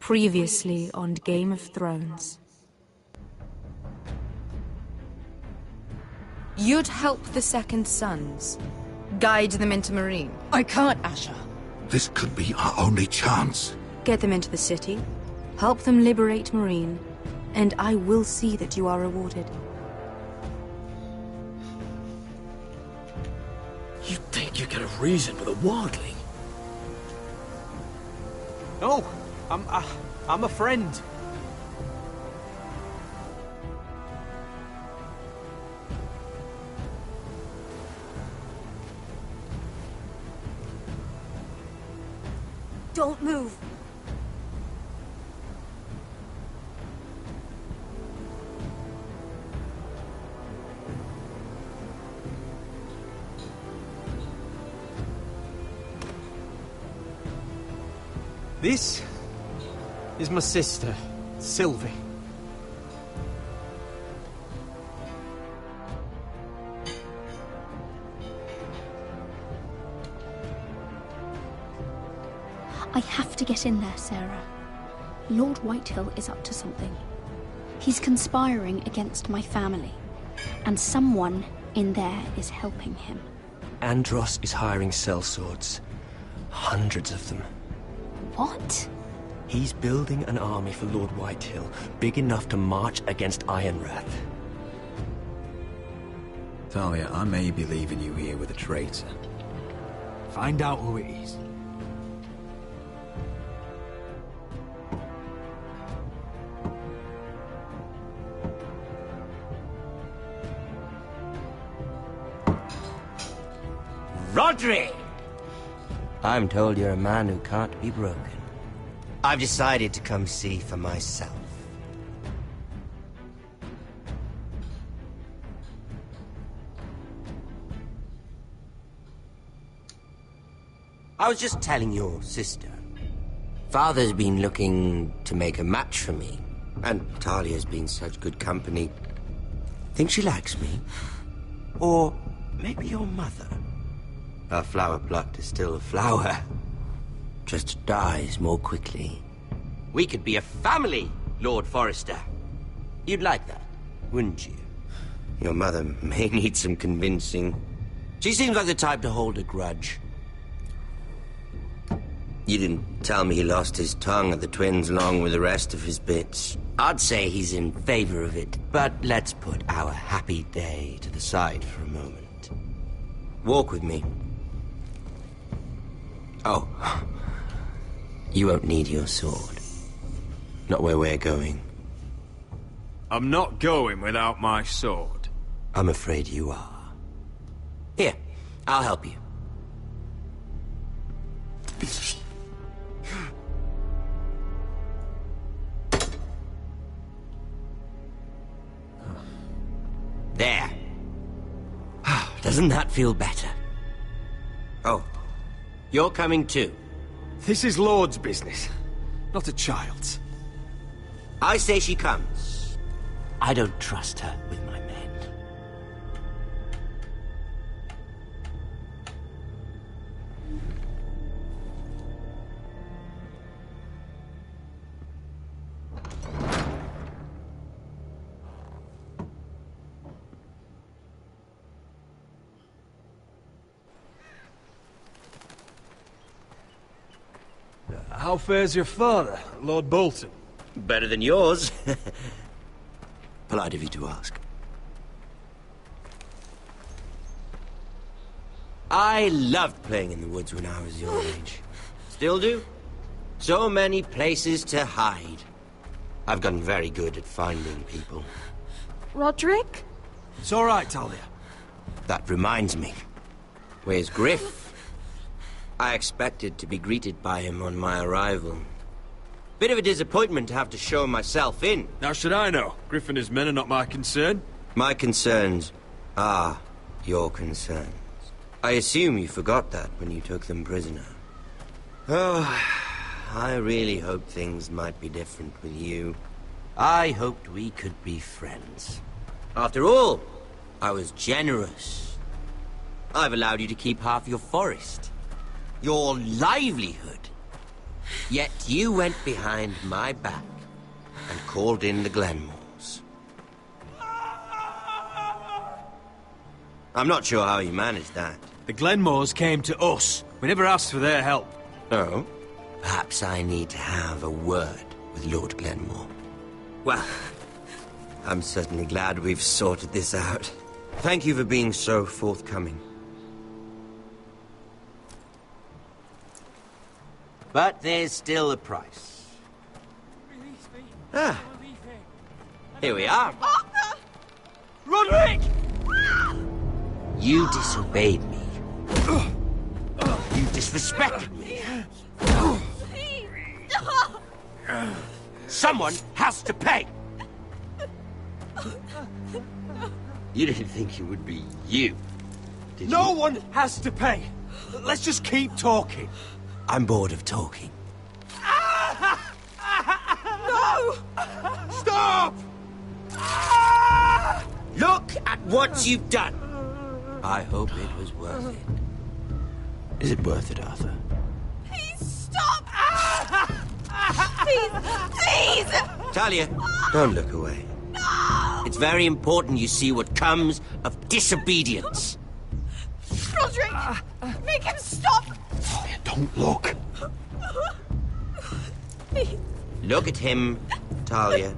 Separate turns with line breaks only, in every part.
Previously on Game of Thrones.
You'd help the Second Sons. Guide them into Meereen.
I can't, Asher.
This could be our only chance.
Get them into the city, help them liberate Meereen, and I will see that you are rewarded.
You think you get a reason with a wildling?
No, I'm a friend.
Don't move.
This is my sister, Sylvie.
I have to get in there, Sarah. Lord Whitehill is up to something. He's conspiring against my family, and someone in there is helping him.
Andros is hiring sellswords. Hundreds of them.
What?
He's building an army for Lord Whitehill, big enough to march against Ironrath.
Talia, I may be leaving you here with a traitor.
Find out who it is.
Rodri! I'm told you're a man who can't be broken. I've decided to come see for myself. I was just telling your sister. Father's been looking to make a match for me, and Talia's been such good company. Think she likes me? Or maybe your mother? Her flower plucked is still a flower. Just dies more quickly. We could be a family, Lord Forrester. You'd like that, wouldn't you? Your mother may need some convincing. She seems like the type to hold a grudge. You didn't tell me he lost his tongue at the twins along with the rest of his bits. I'd say he's in favor of it, but let's put our happy day to the side for a moment. Walk with me. Oh. You won't need your sword. Not where we're going.
I'm not going without my sword.
I'm afraid you are. Here, I'll help you. There. Doesn't that feel better? Oh, you're coming too.
This is Lord's business, not a child's.
I say she comes. I don't trust her with my men.
How fares your father, Lord Bolton?
Better than yours. Polite of you to ask. I loved playing in the woods when I was your age. Still do. So many places to hide. I've gotten very good at finding people.
Rodrik?
It's all right, Talia.
That reminds me. Where's Griff? I expected to be greeted by him on my arrival. Bit of a disappointment to have to show myself in.
How should I know? Griff and his men are not my concern.
My concerns are your concerns. I assume you forgot that when you took them prisoner. Oh, I really hoped things might be different with you. I hoped we could be friends. After all, I was generous. I've allowed you to keep half your forest. Your livelihood. Yet you went behind my back and called in the Glenmores. I'm not sure how you managed that.
The Glenmores came to us. We never asked for their help.
Oh? Perhaps I need to have a word with Lord Glenmore. Well, I'm certainly glad we've sorted this out. Thank you for being so forthcoming. But there's still a price. Ah. Here we are.
Arthur!
Roderick!
You disobeyed me. You disrespected me. Someone has to pay! You didn't think it would be you, did you?
No one has to pay. Let's just keep talking.
I'm bored of talking.
No!
Stop!
Look at what you've done! I hope it was worth it. Is it worth it, Arthur?
Please stop! Please! Please!
Talia, don't look away.
No!
It's very important you see what comes of disobedience.
Roderick! Make him stop!
Talia, don't look.
Please.
Look at him, Talia.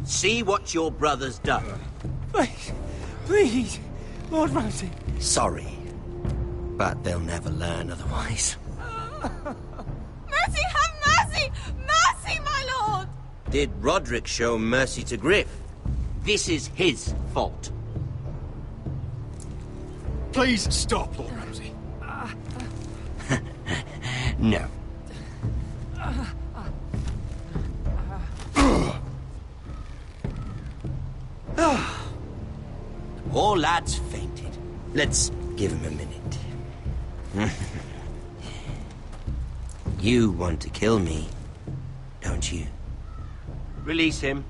See what your brother's done.
Please, please, Lord Ramsay.
Sorry, but they'll never learn otherwise.
Mercy, have mercy! Mercy, my lord!
Did Roderick show mercy to Griff? This is his fault.
Please stop, Lord Ramsay.
No. Poor lad's fainted. Let's give him a minute. You want to kill me, don't you? Release him.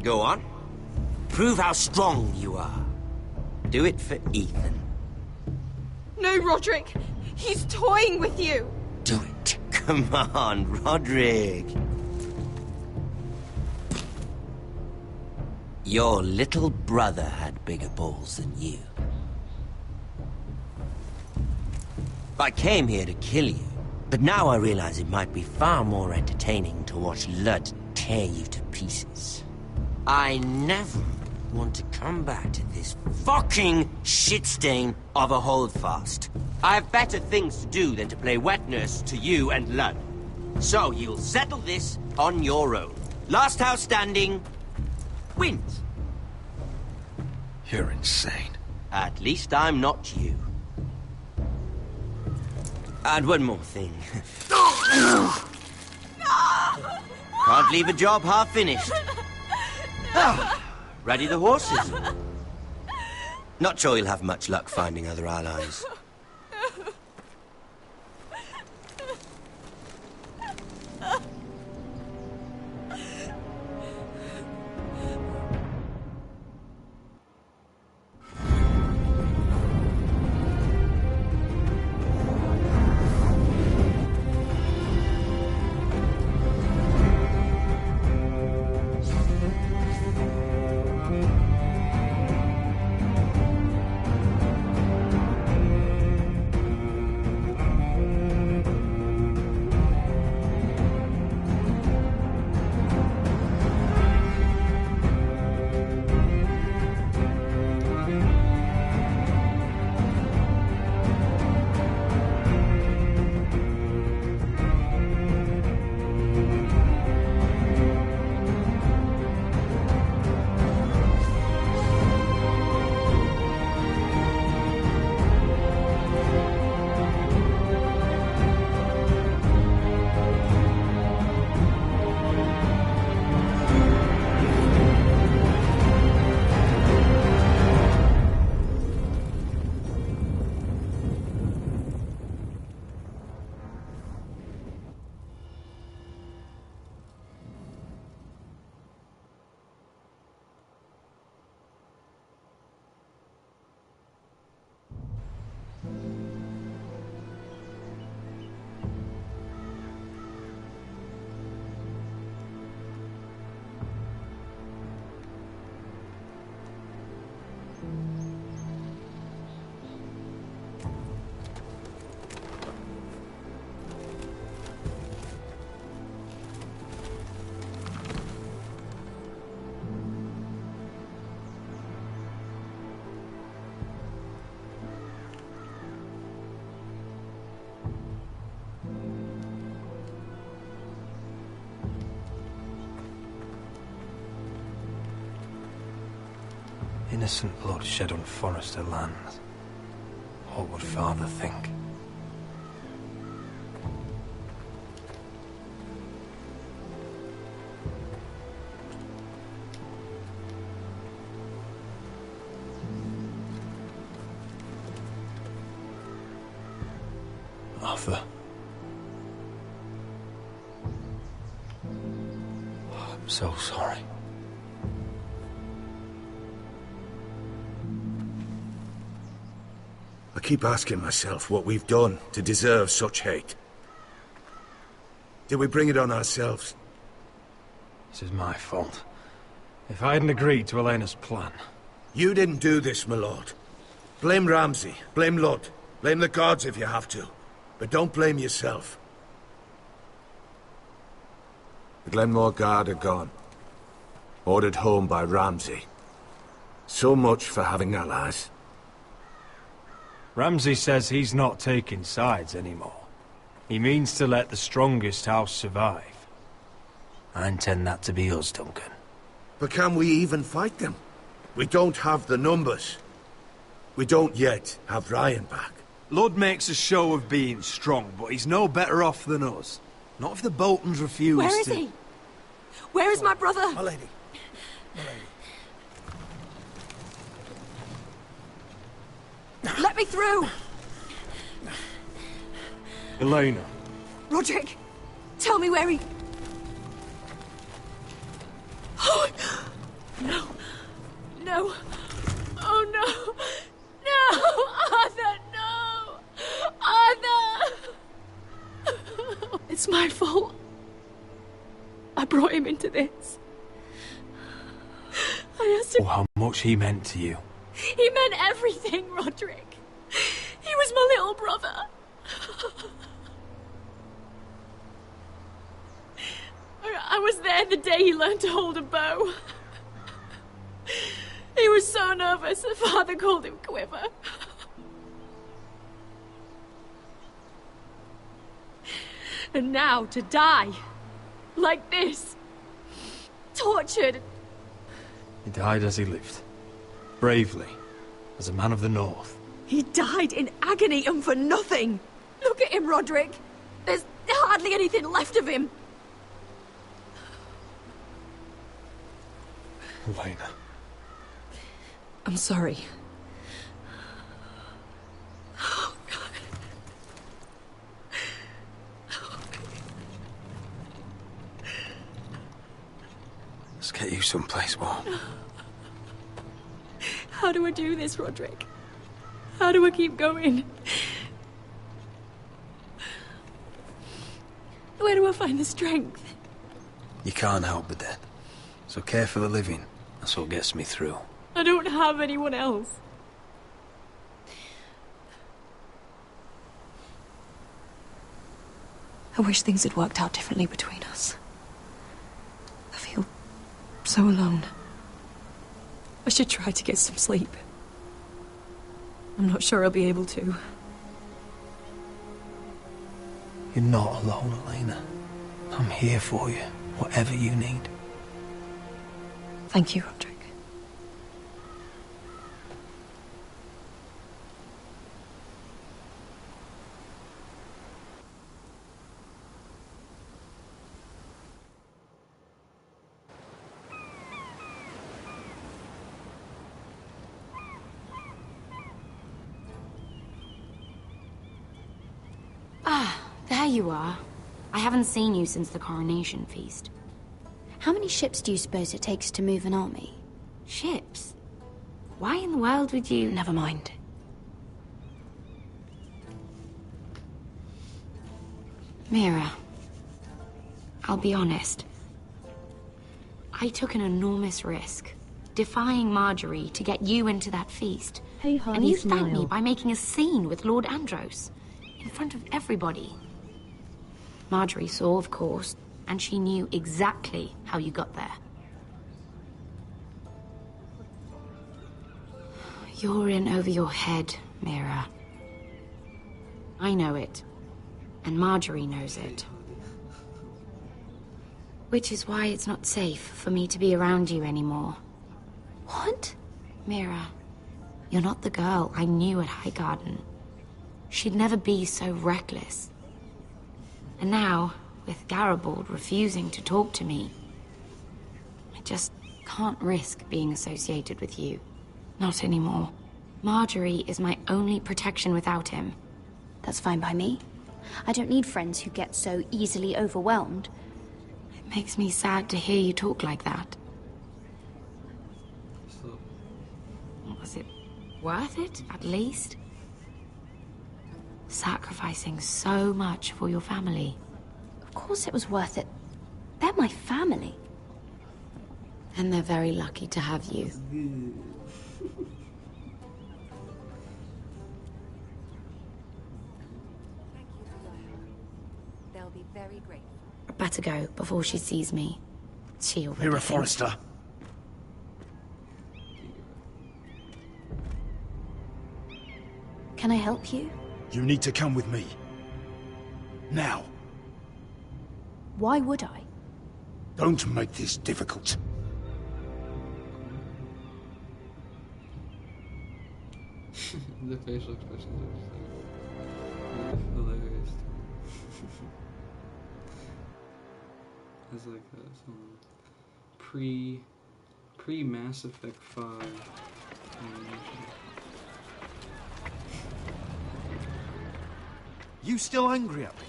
Go on. Prove how strong you are. Do it for Ethan.
No, Roderick! He's toying with you!
Do it. Come on, Roderick. Your little brother had bigger balls than you. I came here to kill you, but now I realize it might be far more entertaining to watch Lud tear you to pieces. I never want to come back to this fucking shit stain of a holdfast. I have better things to do than to play wet nurse to you and Lud. So you'll settle this on your own. Last house standing wins.
You're insane.
At least I'm not you. And one more thing. Can't leave a job half finished. Ready the horses? Not sure you'll have much luck finding other allies.
Innocent blood shed on Forrester lands. What would Father think? Arthur. I'm so sorry.
I keep asking myself what we've done to deserve such hate. Did we bring it on ourselves?
This is my fault. If I hadn't agreed to Elena's plan...
You didn't do this, my lord. Blame Ramsay, blame Ludd, blame the gods if you have to. But don't blame yourself. The Glenmore Guard are gone. Ordered home by Ramsay. So much for having allies.
Ramsay says he's not taking sides anymore. He means to let the strongest house survive. I intend that to be us, Duncan.
But can we even fight them? We don't have the numbers. We don't yet have Ryan back.
Ludd makes a show of being strong, but he's no better off than us. Not if the Boltons refuse to...
Where is he? Where is my brother?
My lady. My lady.
Let me through!
Elena.
Roderick, tell me where he... Oh, no. No. Oh, no. No! Arthur, no! Arthur! It's my fault. I brought him into this. I asked him...
Oh, how much he meant to you.
He meant everything, Roderick. He was my little brother. I was there the day he learned to hold a bow. He was so nervous that Father called him Quiver. And now to die. Like this. Tortured.
He died as he lived. Bravely. As a man of the North.
He died in agony and for nothing. Look at him, Roderick. There's hardly anything left of him.
Elena.
I'm sorry. Oh, God.
Let's get you someplace warm.
How do I do this, Roderick? How do I keep going? Where do I find the strength?
You can't help the dead. So care for the living. That's what gets me through.
I don't have anyone else. I wish things had worked out differently between us. I feel so alone. I should try to get some sleep. I'm not sure I'll be able to.
You're not alone, Elena. I'm here for you, whatever you need.
Thank you, Roderick.
There you are. I haven't seen you since the coronation feast.
How many ships do you suppose it takes to move an army?
Ships? Why in the world would you...
Never mind.
Mira, I'll be honest. I took an enormous risk, defying Marjorie to get you into that feast.
Hey, honey,
and you thanked
smile.
me by making a scene with Lord Andros, in front of everybody. Marjorie saw, of course, and she knew exactly how you got there. You're in over your head, Mira. I know it, and Marjorie knows it. Which is why it's not safe for me to be around you anymore.
What?
Mira, you're not the girl I knew at Highgarden. She'd never be so reckless. And now, with Garibald refusing to talk to me, I just can't risk being associated with you. Not anymore. Marjorie is my only protection without him.
That's fine by me. I don't need friends who get so easily overwhelmed.
It makes me sad to hear you talk like that. Was it worth it, at least? Sacrificing so much for your family.
Of course it was worth it. They're my family.
And they're very lucky to have you.
They'll be very grateful.
Better go before she sees me. She already
Mira
thinks-
Forrester.
Can I help you?
You need to come with me. Now.
Why would I?
Don't make this difficult.
The facial expressions are just hilarious. It's like some pre-Mass Effect 5 animation.
You still angry at me?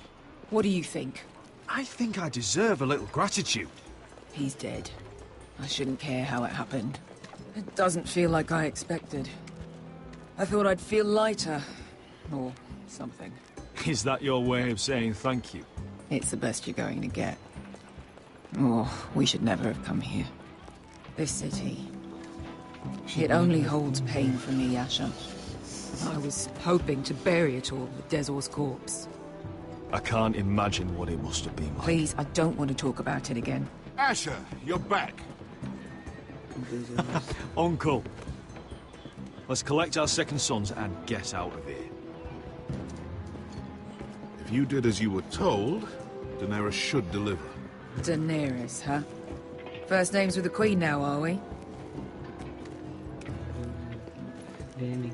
What do you think?
I think I deserve a little gratitude.
He's dead. I shouldn't care how it happened. It doesn't feel like I expected. I thought I'd feel lighter. Or something.
Is that your way of saying thank you?
It's the best you're going to get. Oh, we should never have come here. This city. It only holds pain for me, Asher. I was hoping to bury it all with Dezor's corpse.
I can't imagine what it must have been like.
Please, I don't want to talk about it again.
Asher, you're back.
Uncle. Let's collect our second sons and get out of here.
If you did as you were told, Daenerys should deliver.
Daenerys, huh? First names with the Queen now, are we?
Danny.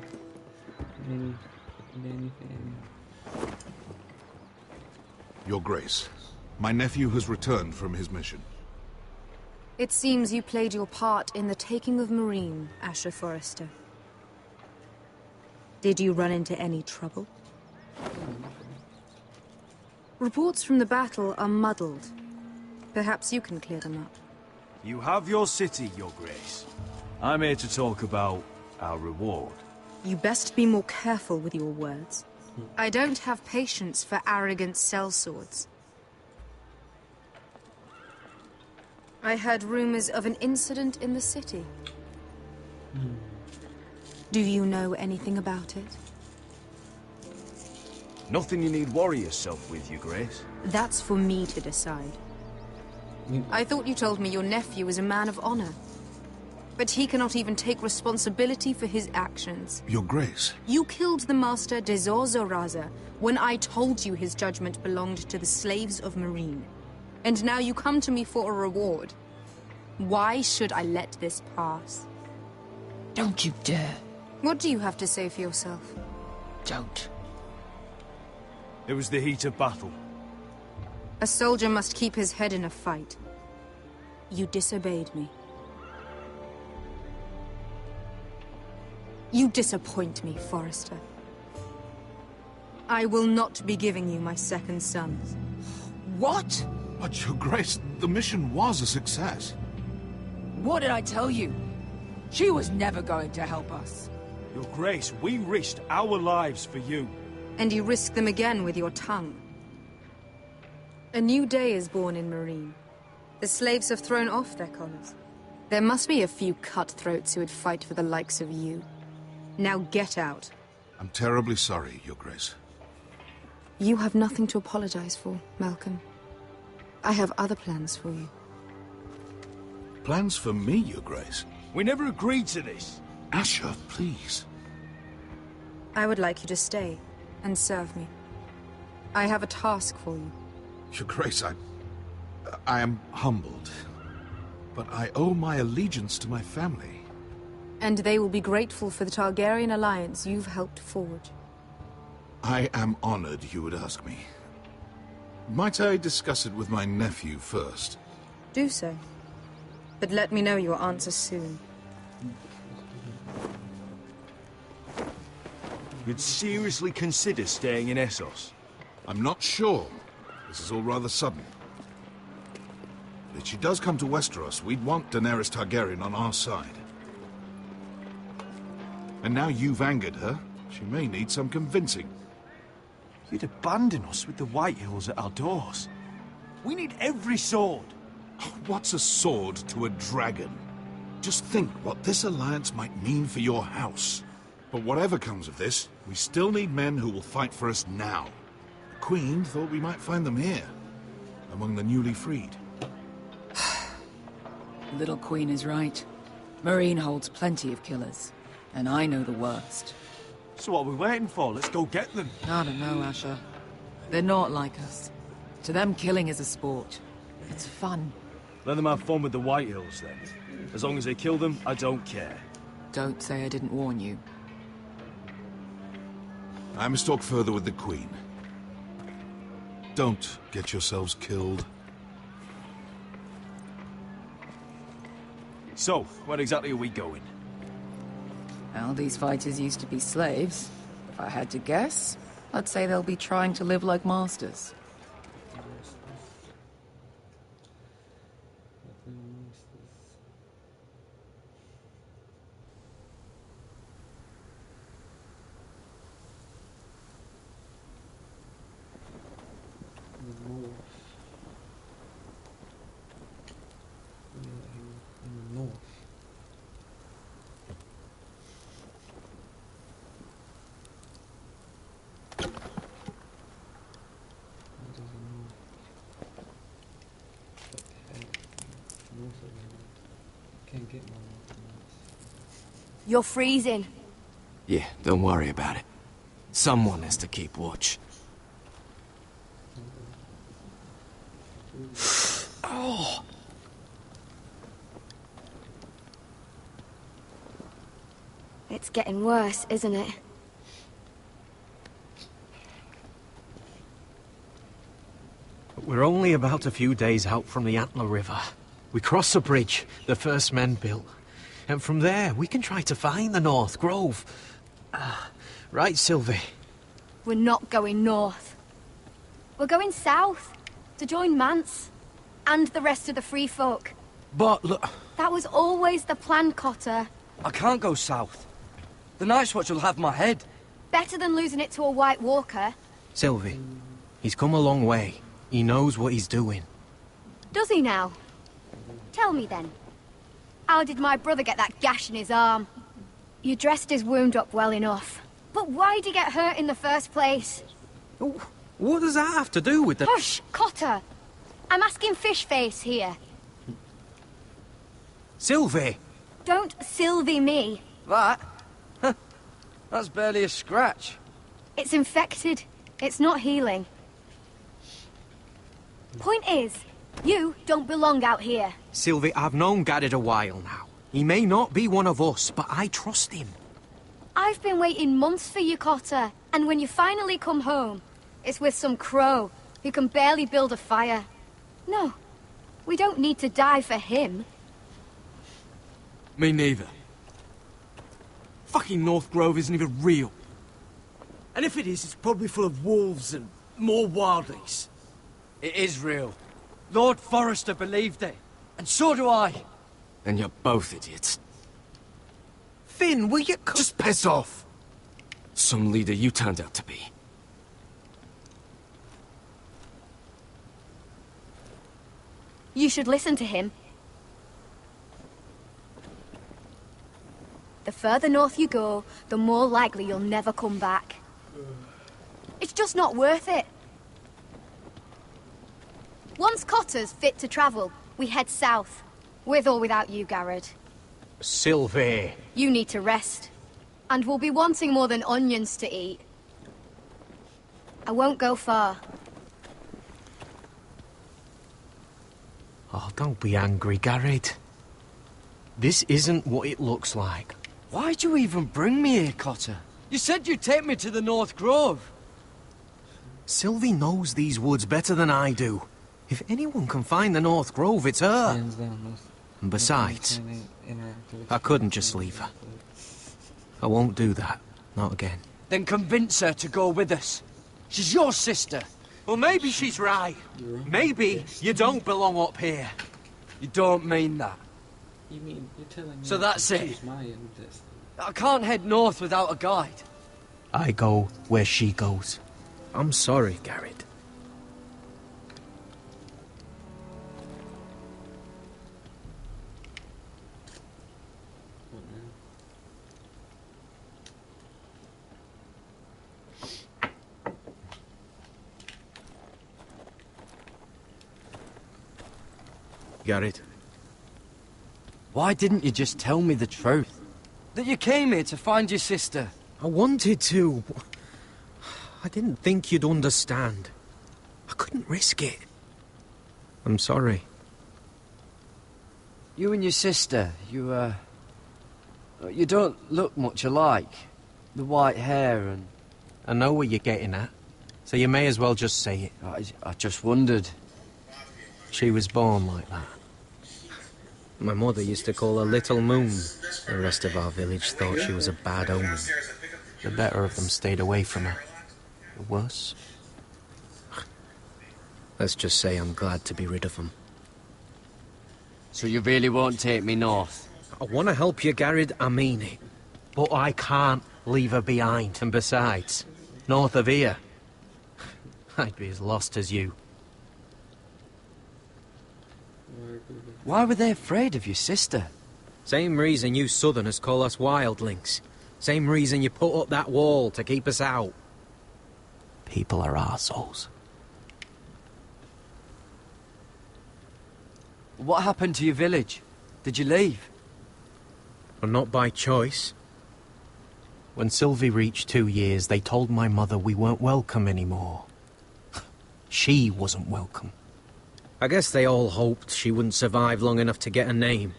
Your Grace, my nephew has returned from his mission.
It seems you played your part in the taking of Meereen, Asher Forrester. Did you run into any trouble? Reports from the battle are muddled. Perhaps you can clear them up.
You have your city, Your Grace. I'm here to talk about our reward.
You best be more careful with your words. I don't have patience for arrogant sellswords. I heard rumors of an incident in the city. Do you know anything about it?
Nothing you need worry yourself with, Your Grace.
That's for me to decide. I thought you told me your nephew was a man of honor. But he cannot even take responsibility for his actions.
Your Grace.
You killed the Master Dezor Zoraza when I told you his judgment belonged to the slaves of Meereen. And now you come to me for a reward. Why should I let this pass?
Don't you dare.
What do you have to say for yourself?
Don't.
It was the heat of battle.
A soldier must keep his head in a fight. You disobeyed me. You disappoint me, Forrester. I will not be giving you my second sons.
What?
But, Your Grace, the mission was a success.
What did I tell you? She was never going to help us.
Your Grace, we risked our lives for you.
And you risk them again with your tongue. A new day is born in Meereen. The slaves have thrown off their collars. There must be a few cutthroats who would fight for the likes of you. Now get out.
I'm terribly sorry, Your Grace.
You have nothing to apologize for, Malcolm. I have other plans for you.
Plans for me, Your Grace?
We never agreed to this.
Asher, please.
I would like you to stay and serve me. I have a task for you.
Your Grace, I am humbled. But I owe my allegiance to my family.
And they will be grateful for the Targaryen alliance you've helped forge.
I am honored you would ask me. Might I discuss it with my nephew first?
Do so. But let me know your answer soon.
You'd seriously consider staying in Essos?
I'm not sure. This is all rather sudden. If she does come to Westeros, we'd want Daenerys Targaryen on our side. And now you've angered her, she may need some convincing.
You'd abandon us with the Whitehills at our doors. We need every sword.
What's a sword to a dragon? Just think what this alliance might mean for your house. But whatever comes of this, we still need men who will fight for us now. The Queen thought we might find them here, among the newly freed.
Little Queen is right. Meereen holds plenty of killers, and I know the worst.
So what are we waiting for? Let's go get them.
I don't know, Asher. They're not like us. To them, killing is a sport. It's fun.
Let them have fun with the Whitehills, then. As long as they kill them, I don't care.
Don't say I didn't warn you.
I must talk further with the Queen. Don't get yourselves killed.
So, where exactly are we going?
Well, these fighters used to be slaves. If I had to guess, I'd say they'll be trying to live like masters.
You're freezing.
Yeah, don't worry about it. Someone has to keep watch. Oh!
It's getting worse, isn't it?
We're only about a few days out from the Antler River. We cross a bridge the first men built. And from there, we can try to find the North Grove. Right, Sylvie?
We're not going north. We're going south, to join Mance, and the rest of the Free Folk.
But look...
That was always the plan, Cotter.
I can't go south. The Night's Watch will have my head.
Better than losing it to a White Walker.
Sylvie, he's come a long way. He knows what he's doing.
Does he now? Tell me then. How did my brother get that gash in his arm? You dressed his wound up well enough. But why'd he get hurt in the first place?
What does that have to do with the...
Hush, Cotter! I'm asking Fishface here.
Sylvie!
Don't Sylvie me.
That? That's barely a scratch.
It's infected. It's not healing. Point is, you don't belong out here.
Sylvie, I've known Garrett a while now. He may not be one of us, but I trust him.
I've been waiting months for you, Cotter. And when you finally come home, it's with some crow who can barely build a fire. No, we don't need to die for him.
Me neither. Fucking North Grove isn't even real.
And if it is, it's probably full of wolves and more wildlies.
It is real. Lord Forrester believed it. And so do I. And you're both idiots.
Finn, will you...
Just piss off! Some leader you turned out to be.
You should listen to him. The further north you go, the more likely you'll never come back. It's just not worth it. Once Cotter's fit to travel, we head south. With or without you, Garrett.
Sylvie.
You need to rest. And we'll be wanting more than onions to eat. I won't go far.
Oh, don't be angry, Garrett. This isn't what it looks like.
Why'd you even bring me here, Cotter? You said you'd take me to the North Grove.
Sylvie knows these woods better than I do. If anyone can find the North Grove, it's her. And besides, I couldn't just leave her. I won't do that. Not again.
Then convince her to go with us. She's your sister.
Well, maybe she's right. Maybe you don't belong up here.
You don't mean that.
You mean you're telling me?
So that's it.
Choose my own destiny.
I can't head north without a guide.
I go where she goes. I'm sorry, Garrett. Garrett.
Why didn't you just tell me the truth? That you came here to find your sister?
I wanted to. I didn't think you'd understand. I couldn't risk it. I'm sorry.
You and your sister, you don't look much alike. The white hair and...
I know what you're getting at, so you may as well just say it.
I just wondered.
She was born like that. My mother used to call her Little Moon. The rest of our village thought she was a bad omen. The better of them stayed away from her. The worse? Let's just say I'm glad to be rid of them.
So you really won't take me north?
I want to help you, Garrett, I mean it. But I can't leave her behind. And besides, north of here, I'd be as lost as you.
Why were they afraid of your sister?
Same reason you Southerners call us wildlings. Same reason you put up that wall to keep us out. People are arseholes.
What happened to your village? Did you leave?
Well, not by choice. When Sylvie reached 2 years, they told my mother we weren't welcome anymore. She wasn't welcome. I guess they all hoped she wouldn't survive long enough to get a name.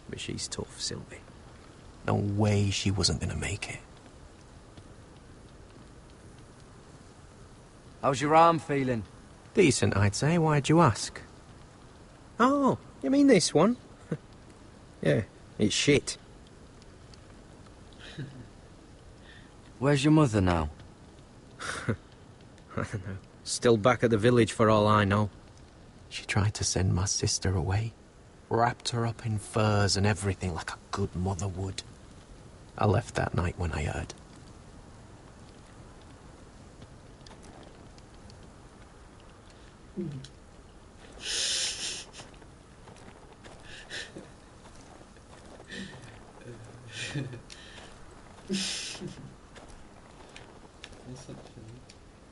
But she's tough, Sylvie. No way she wasn't gonna make it.
How's your arm feeling?
Decent, I'd say. Why'd you ask? Oh, you mean this one? Yeah, it's shit.
Where's your mother now?
I don't know. Still back at the village for all I know. She tried to send my sister away. Wrapped her up in furs and everything like a good mother would. I left that night when I heard.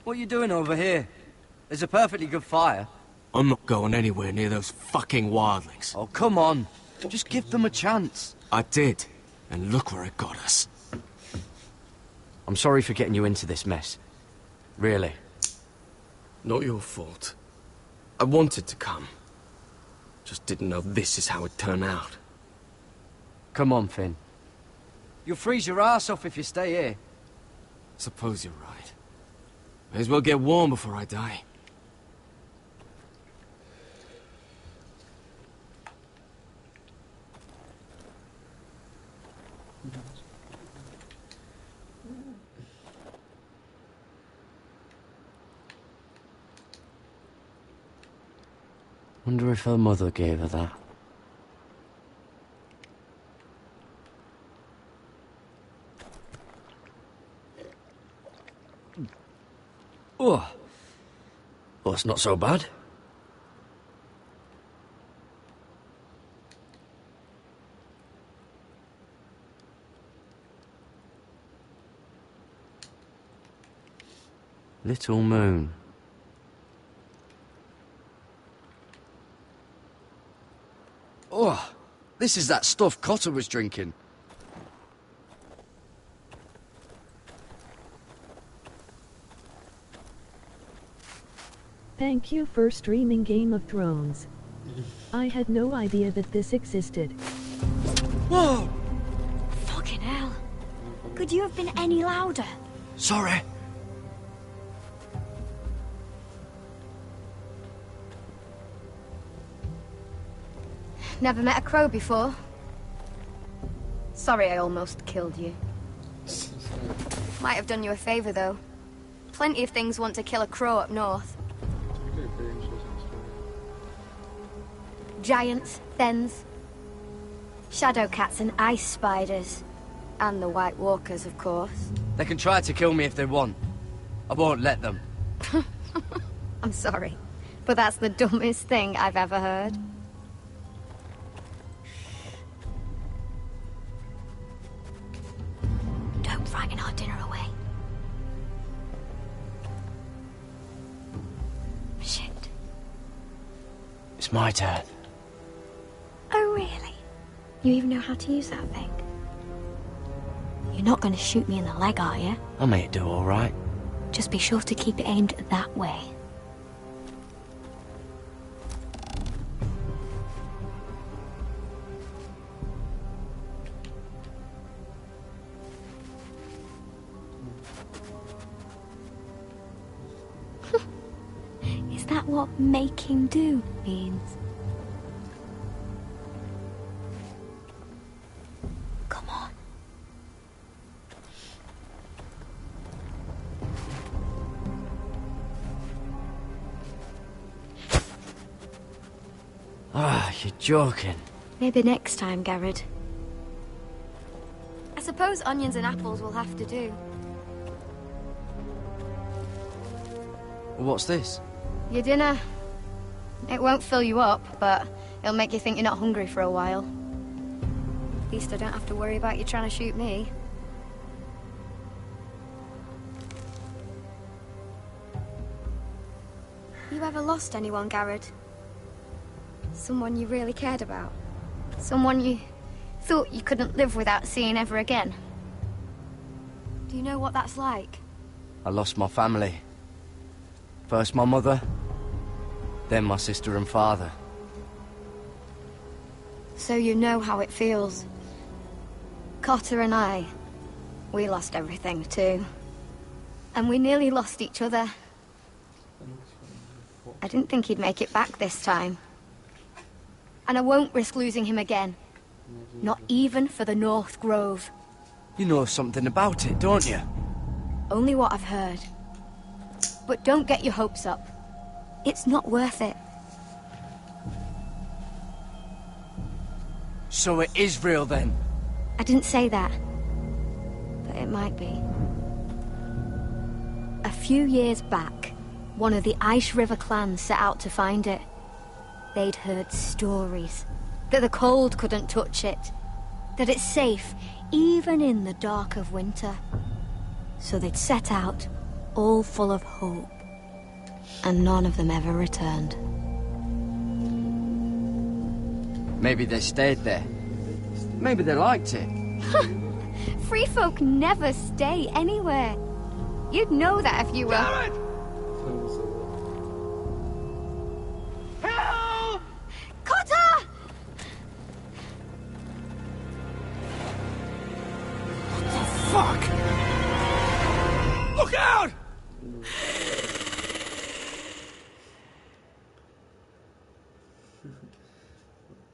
What are you doing over here? There's a perfectly good fire.
I'm not going anywhere near those fucking wildlings.
Oh, come on. Just give them a chance.
I did, and look where it got us.
I'm sorry for getting you into this mess. Really.
Not your fault. I wanted to come. Just didn't know this is how it'd turn out.
Come on, Finn. You'll freeze your ass off if you stay here.
Suppose you're right. May as well get warm before I die.
Wonder if her mother gave her that. Oh. Well, it's not so bad. Little Moon. Oh, this is that stuff Cotter was drinking.
Thank you for streaming Game of Thrones. I had no idea that this existed.
Whoa!
Could you have been any louder?
Sorry.
Never met a crow before. Sorry I almost killed you. Might have done you a favor, though. Plenty of things want to kill a crow up north. Giants, thens, shadow cats and ice spiders. And the White Walkers, of course.
They can try to kill me if they want. I won't let them.
I'm sorry, but that's the dumbest thing I've ever heard. Don't frighten our dinner away. Shit.
It's my turn.
Oh, really? You even know how to use that thing? You're not going to shoot me in the leg, are you?
I may do all right.
Just be sure to keep it aimed that way. Is that what make him do means? Come on.
Ah, you're joking.
Maybe next time, Garrett. I suppose onions and apples will have to do.
What's this?
Your dinner. It won't fill you up, but it'll make you think you're not hungry for a while. At least I don't have to worry about you trying to shoot me. You ever lost anyone, Garrett? Someone you really cared about? Someone you thought you couldn't live without seeing ever again? Do you know what that's like?
I lost my family. First my mother, then my sister and father.
So you know how it feels. Cotter and I, we lost everything too. And we nearly lost each other. I didn't think he'd make it back this time. And I won't risk losing him again. Not even for the North Grove.
You know something about it, don't you?
Only what I've heard. But don't get your hopes up. It's not worth it.
So it is real then?
I didn't say that. But it might be. A few years back, one of the Ice River clans set out to find it. They'd heard stories. That the cold couldn't touch it. That it's safe, even in the dark of winter. So they'd set out, all full of hope. And none of them ever returned.
Maybe they stayed there. Maybe they liked it.
Free folk never stay anywhere. You'd know that if you were...
Garrett!
Help! Cotter!
Fuck! Look out!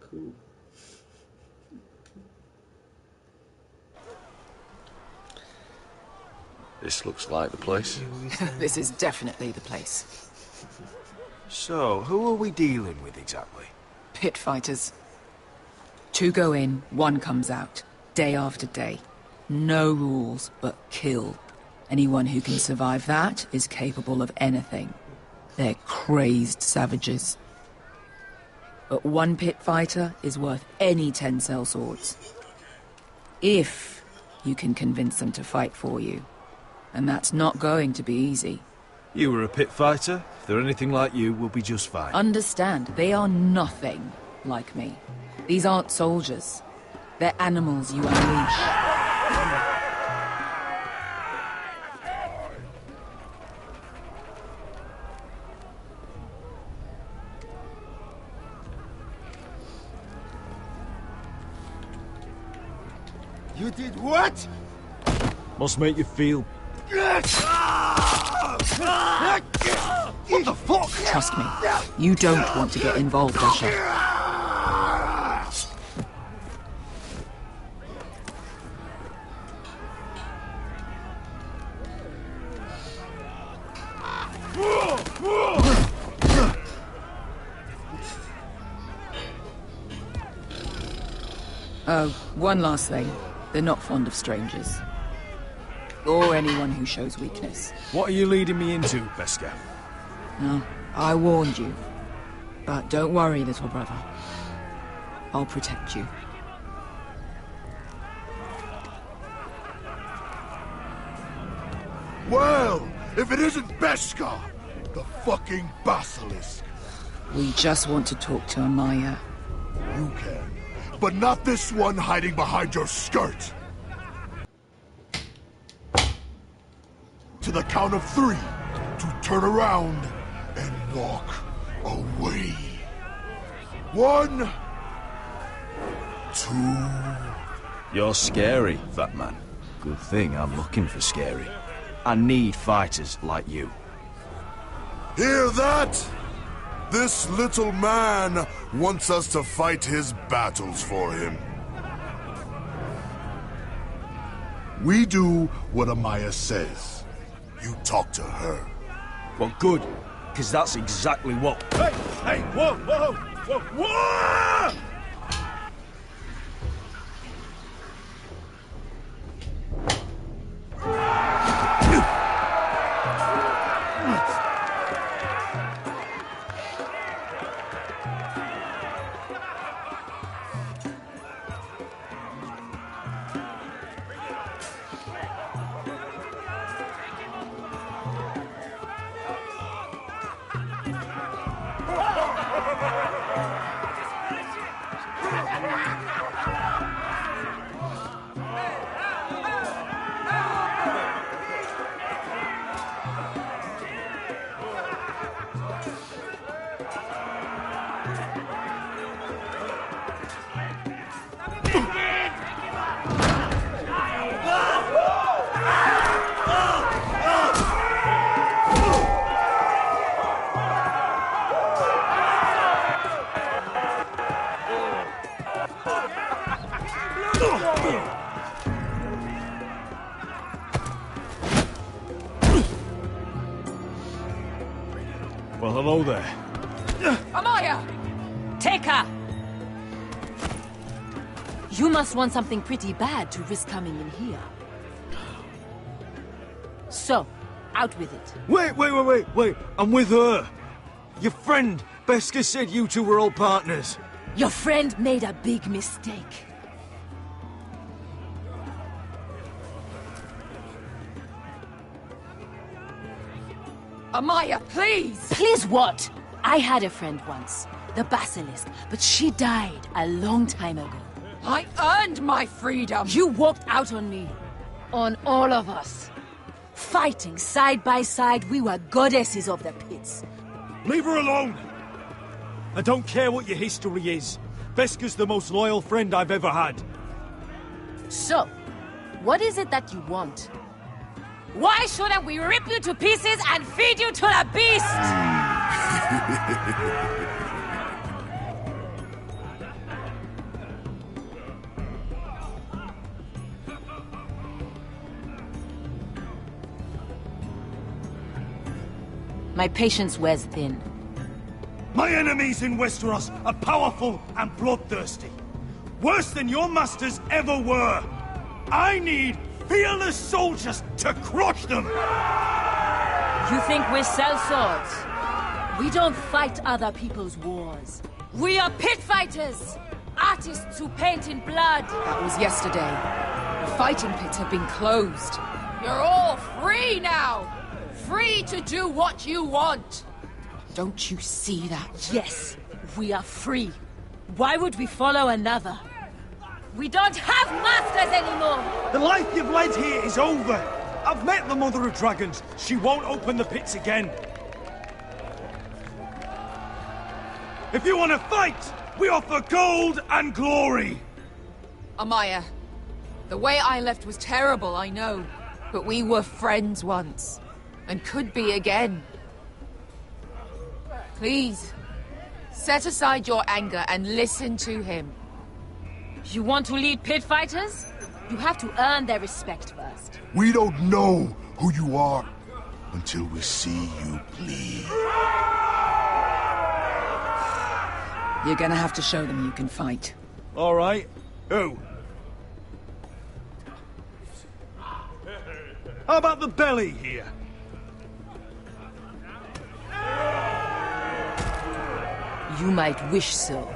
Cool.
This looks like the place.
This is definitely the place.
So, who are we dealing with exactly?
Pit fighters. 2 go in, 1 comes out. Day after day. No rules, but kill. Anyone who can survive that is capable of anything. They're crazed savages. But 1 pit fighter is worth any 10 sellswords. If you can convince them to fight for you. And that's not going to be easy.
You were a pit fighter. If they're anything like you, we'll be just fine.
Understand, they are nothing like me. These aren't soldiers. They're animals you unleash.
You did what?
Must make you feel...
What the fuck? Trust me, you don't want to get involved, Asher. Oh, one last thing. They're not fond of strangers. Or anyone who shows weakness.
What are you leading me into, Beskar?
No, I warned you. But don't worry, little brother. I'll protect you.
Well, if it isn't Beskar, the fucking basilisk.
We just want to talk to Amaya.
You can, but not this one hiding behind your skirt. To the count of 3, to turn around and walk away. 1, 2...
You're scary, fat man. Good thing I'm looking for scary. I need fighters like you.
Hear that? This little man wants us to fight his battles for him. We do what Amaya says. You talk to her.
Well, good, because that's exactly what... Hey, whoa, whoa, whoa, whoa! Well, hello there.
Amaya! Take her! You must want something pretty bad to risk coming in here. So, out with it.
Wait. I'm with her. Your friend, Beskar, said you two were all partners.
Your friend made a big mistake.
Amaya, please!
Please what? I had a friend once, the Basilisk, but she died a long time ago.
I earned my freedom!
You walked out on me. On all of us. Fighting side by side, we were goddesses of the pits.
Leave her alone! I don't care what your history is. Beskar's the most loyal friend I've ever had.
So, what is it that you want? Why shouldn't we rip you to pieces and feed you to the beast? My patience wears thin.
My enemies in Westeros are powerful and bloodthirsty. Worse than your masters ever were. I need fearless soldiers to crush them!
You think we sell swords? We don't fight other people's wars. We are pit fighters! Artists who paint in blood!
That was yesterday. The fighting pits have been closed.
You're all free now! Free to do what you want!
Don't you see that?
Yes, we are free. Why would we follow another? We don't have masters anymore!
The life you've led here is over! I've met the Mother of Dragons. She won't open the pits again. If you want to fight, we offer gold and glory!
Amaya, the way I left was terrible, I know. But we were friends once, and could be again. Please, set aside your anger and listen to him.
You want to lead pit fighters? You have to earn their respect first.
We don't know who you are until we see you bleed.
You're gonna have to show them you can fight.
All right. Who? How about the belly here?
You might wish so.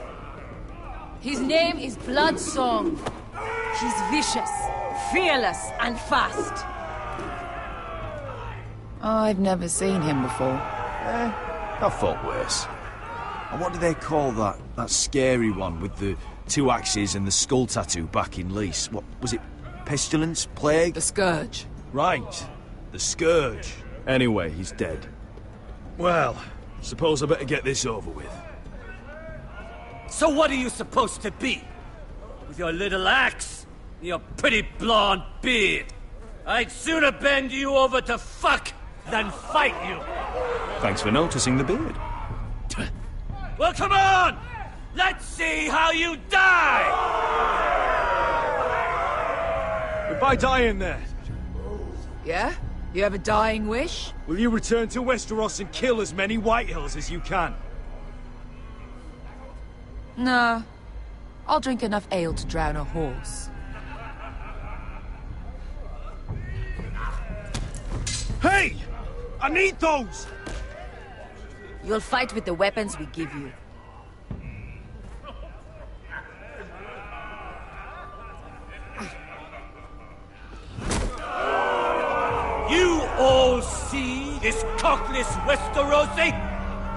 His name is Bloodsong. He's vicious, fearless, and fast.
I've never seen him before.
I fought worse. And what do they call that scary one with the 2 axes and the skull tattoo back in Lys? What was it? Pestilence? Plague?
The Scourge.
Right. The Scourge. Anyway, he's dead. Well, suppose I better get this over with.
So what are you supposed to be? With your little axe? And your pretty blonde beard? I'd sooner bend you over to fuck than fight you.
Thanks for noticing the beard.
Well, come on! Let's see how you die!
If I die in there,
Yeah? You have a dying wish?
will you return to Westeros and kill as many Whitehills as you can?
No. I'll drink enough ale to drown a horse.
Hey! I need those!
You'll fight with the weapons we give you.
You all see this cockless Westerosi?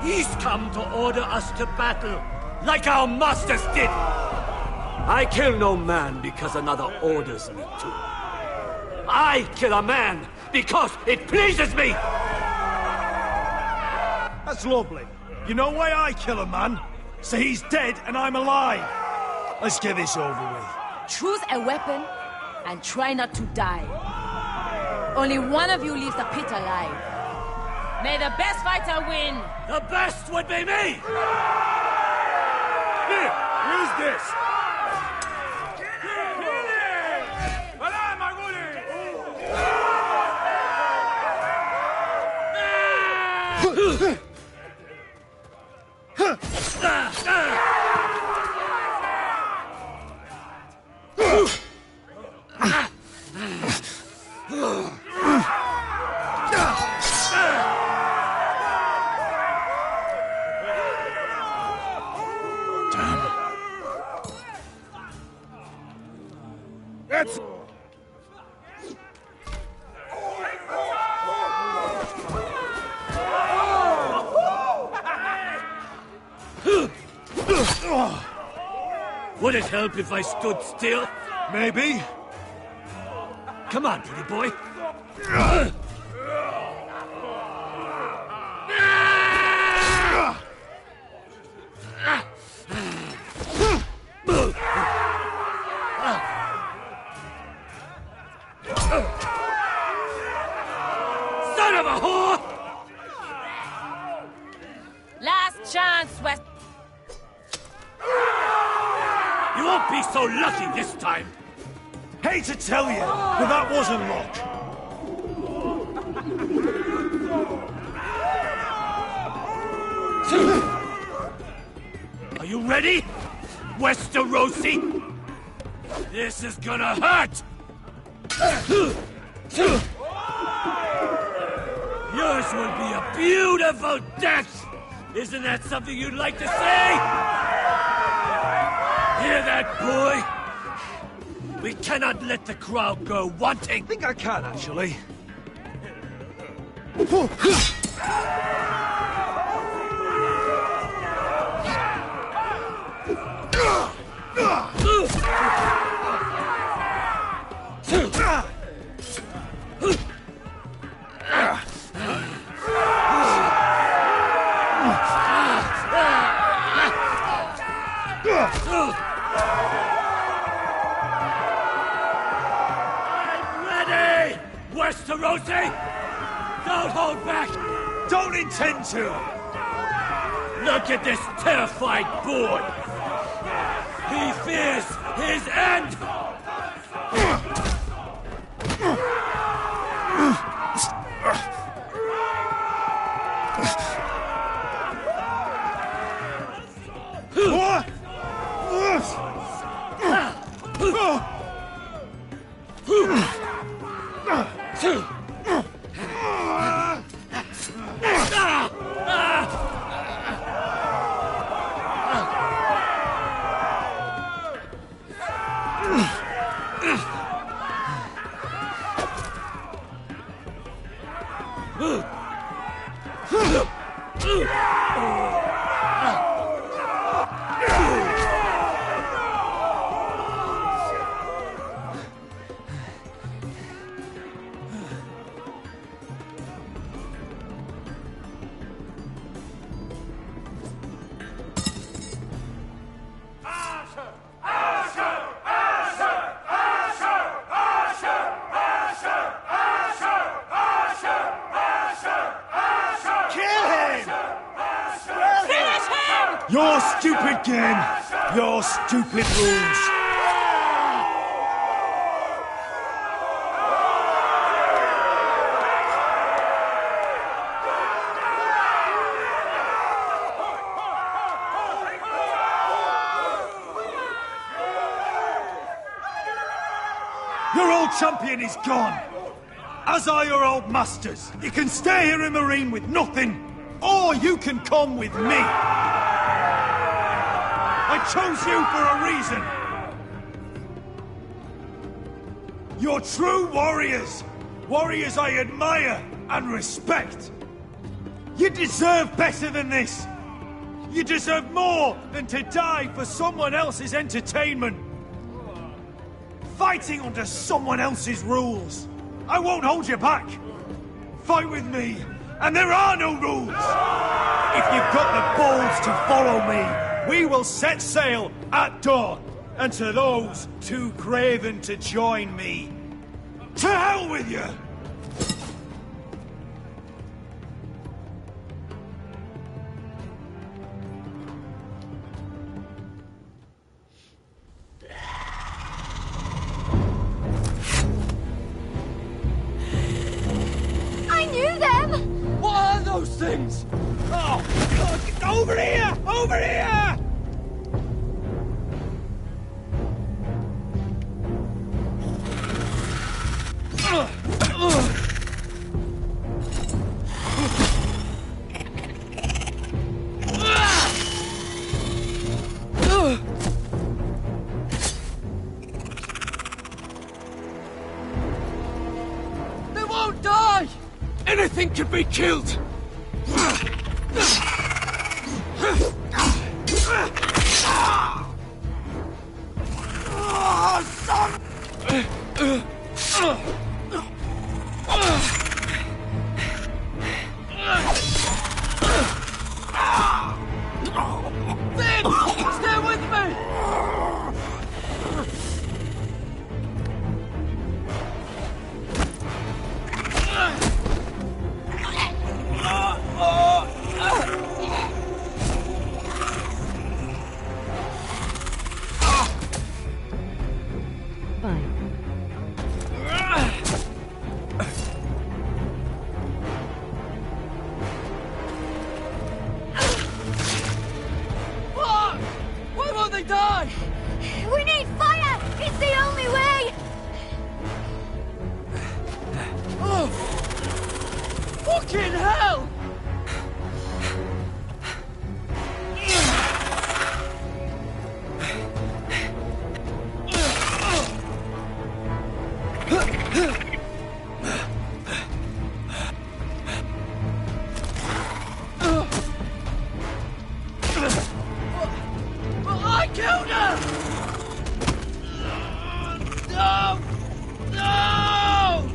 He's come to order us to battle, like our masters did. I kill no man because another orders me to. I kill a man because it pleases me!
That's lovely. You know why I kill a man? So he's dead and I'm alive. Let's get this over with.
Choose a weapon and try not to die. Only one of you leaves the pit alive. May the best fighter win!
The best would be me!
Here, use this. That's...
Would it help if I stood still?
Maybe.
Come on, pretty boy. Son of a whore!
Last chance, West.
You won't be so lucky this time.
Hate to tell you, but that wasn't luck.
Are you ready, Westerosi? This is gonna hurt! Yours will be a beautiful death! Isn't that something you'd like to say? Hear that, boy? We cannot let the crowd go wanting.
I think I can, actually.
Westerosi! Don't hold back!
Don't intend to!
Look at this terrified boy! He fears his end!
Your stupid game! Your stupid rules! Your old champion is gone! As are your old masters. You can stay here in Meereen with nothing, or you can come with me! I chose you for a reason! You're true warriors! Warriors I admire and respect! You deserve better than this! You deserve more than to die for someone else's entertainment! Fighting under someone else's rules! I won't hold you back! Fight with me, and there are no rules! If you've got the balls to follow me, we will set sail at dawn, and to those too craven to join me, to hell with you!
I knew them!
What are those things?
Oh, over here! Over here!
They won't die! Anything can be killed! Finn! Stay with me! Fuck! Why won't they die?
We need fire! It's the only way!
Oh! Fucking hell! I killed her! No! No!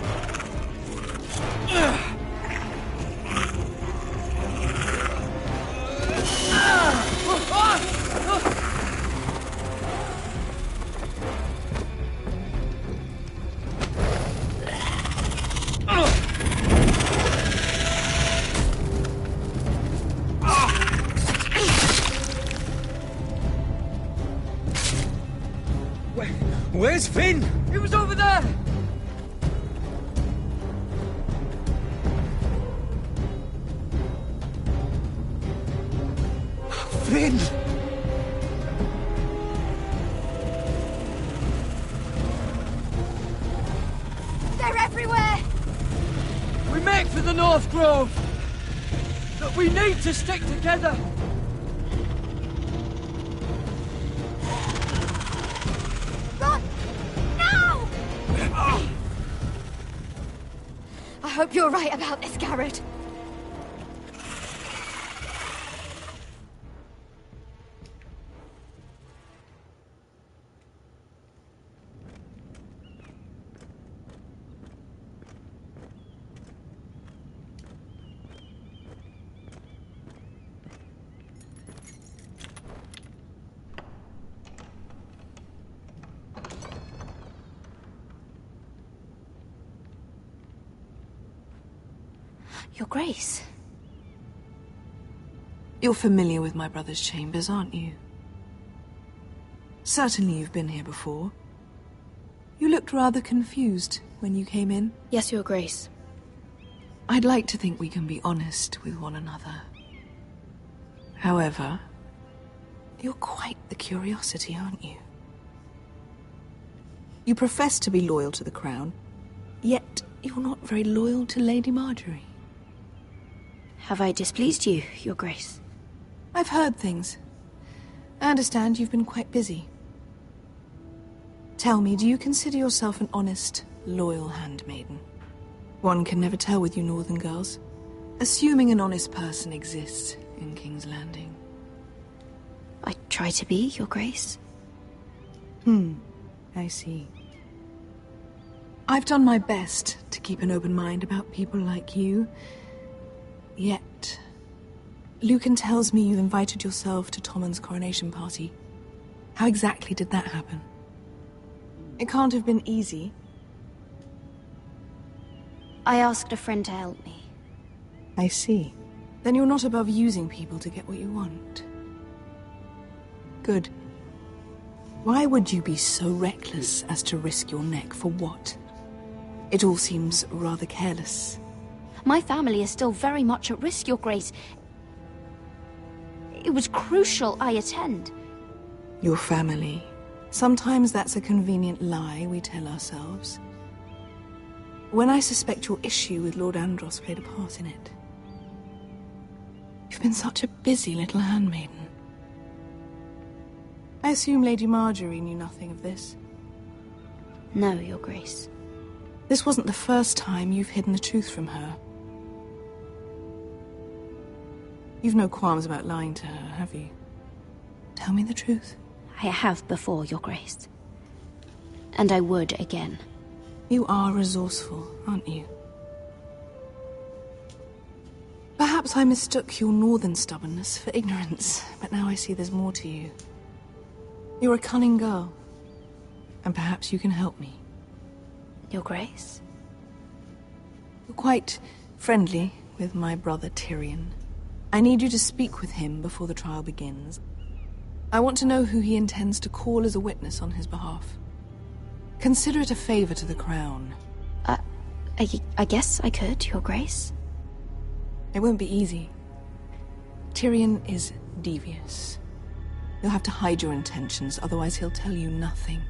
Where's Finn?
He was over there!
Finn!
They're everywhere!
We make for the North Grove! But we need to stick together!
Run! No! I hope you're right about this, Garrett.
Your Grace. You're familiar with my brother's chambers, aren't you? Certainly you've been here before. You looked rather confused when you came in.
Yes, Your Grace.
I'd like to think we can be honest with one another. However, you're quite the curiosity, aren't you? You profess to be loyal to the crown, yet you're not very loyal to Lady Marjorie.
Have I displeased you, Your Grace?
I've heard things. I understand you've been quite busy. Tell me, do you consider yourself an honest, loyal handmaiden? One can never tell with you northern girls. Assuming an honest person exists in King's Landing.
I try to be, Your Grace.
I see. I've done my best to keep an open mind about people like you. Yet, Lucan tells me you invited yourself to Tommen's coronation party. How exactly did that happen? It can't have been easy.
I asked a friend to help me.
I see. Then you're not above using people to get what you want. Good. Why would you be so reckless as to risk your neck for what? It all seems rather careless.
My family is still very much at risk, Your Grace. It was crucial I attend.
Your family. Sometimes that's a convenient lie we tell ourselves. When I suspect your issue with Lord Andros played a part in it. You've been such a busy little handmaiden. I assume Lady Marjorie knew nothing of this.
No, Your Grace.
This wasn't the first time you've hidden the truth from her. You've no qualms about lying to her, have you? Tell me the truth.
I have before, Your Grace. And I would again.
You are resourceful, aren't you? Perhaps I mistook your northern stubbornness for ignorance, but now I see there's more to you. You're a cunning girl, and perhaps you can help me.
Your Grace?
You're quite friendly with my brother Tyrion. I need you to speak with him before the trial begins. I want to know who he intends to call as a witness on his behalf. Consider it a favor to the crown.
I guess I could, Your Grace.
It won't be easy. Tyrion is devious. You'll have to hide your intentions, otherwise he'll tell you nothing.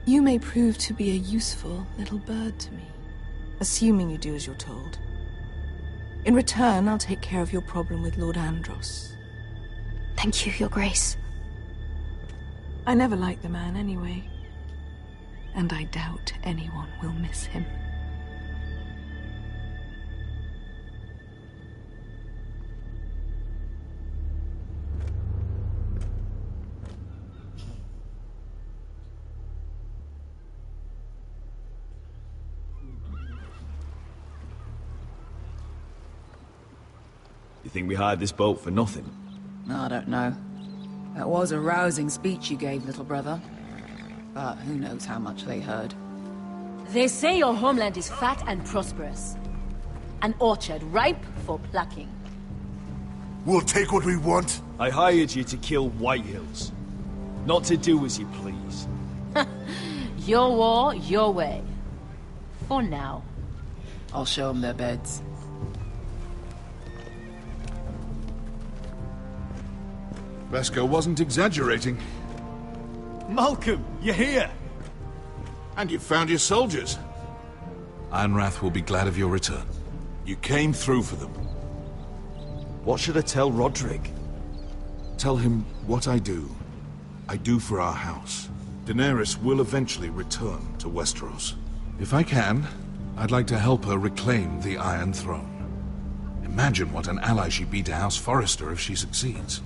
You may prove to be a useful little bird to me, assuming you do as you're told. In return, I'll take care of your problem with Lord Andros.
Thank you, Your Grace.
I never liked the man anyway, and I doubt anyone will miss him.
You think we hired this boat for nothing?
I don't know. That was a rousing speech you gave, little brother. But who knows how much they heard.
They say your homeland is fat and prosperous. An orchard ripe for plucking.
We'll take what we want.
I hired you to kill Whitehills, not to do as you please.
Your war, your way. For now.
I'll show them their beds.
Vesco wasn't exaggerating.
Malcolm, you're here!
And you've found your soldiers. Ironrath will be glad of your return. You came through for them.
What should I tell Roderick?
Tell him what I do for our house. Daenerys will eventually return to Westeros. If I can, I'd like to help her reclaim the Iron Throne. Imagine what an ally she'd be to House Forrester if she succeeds.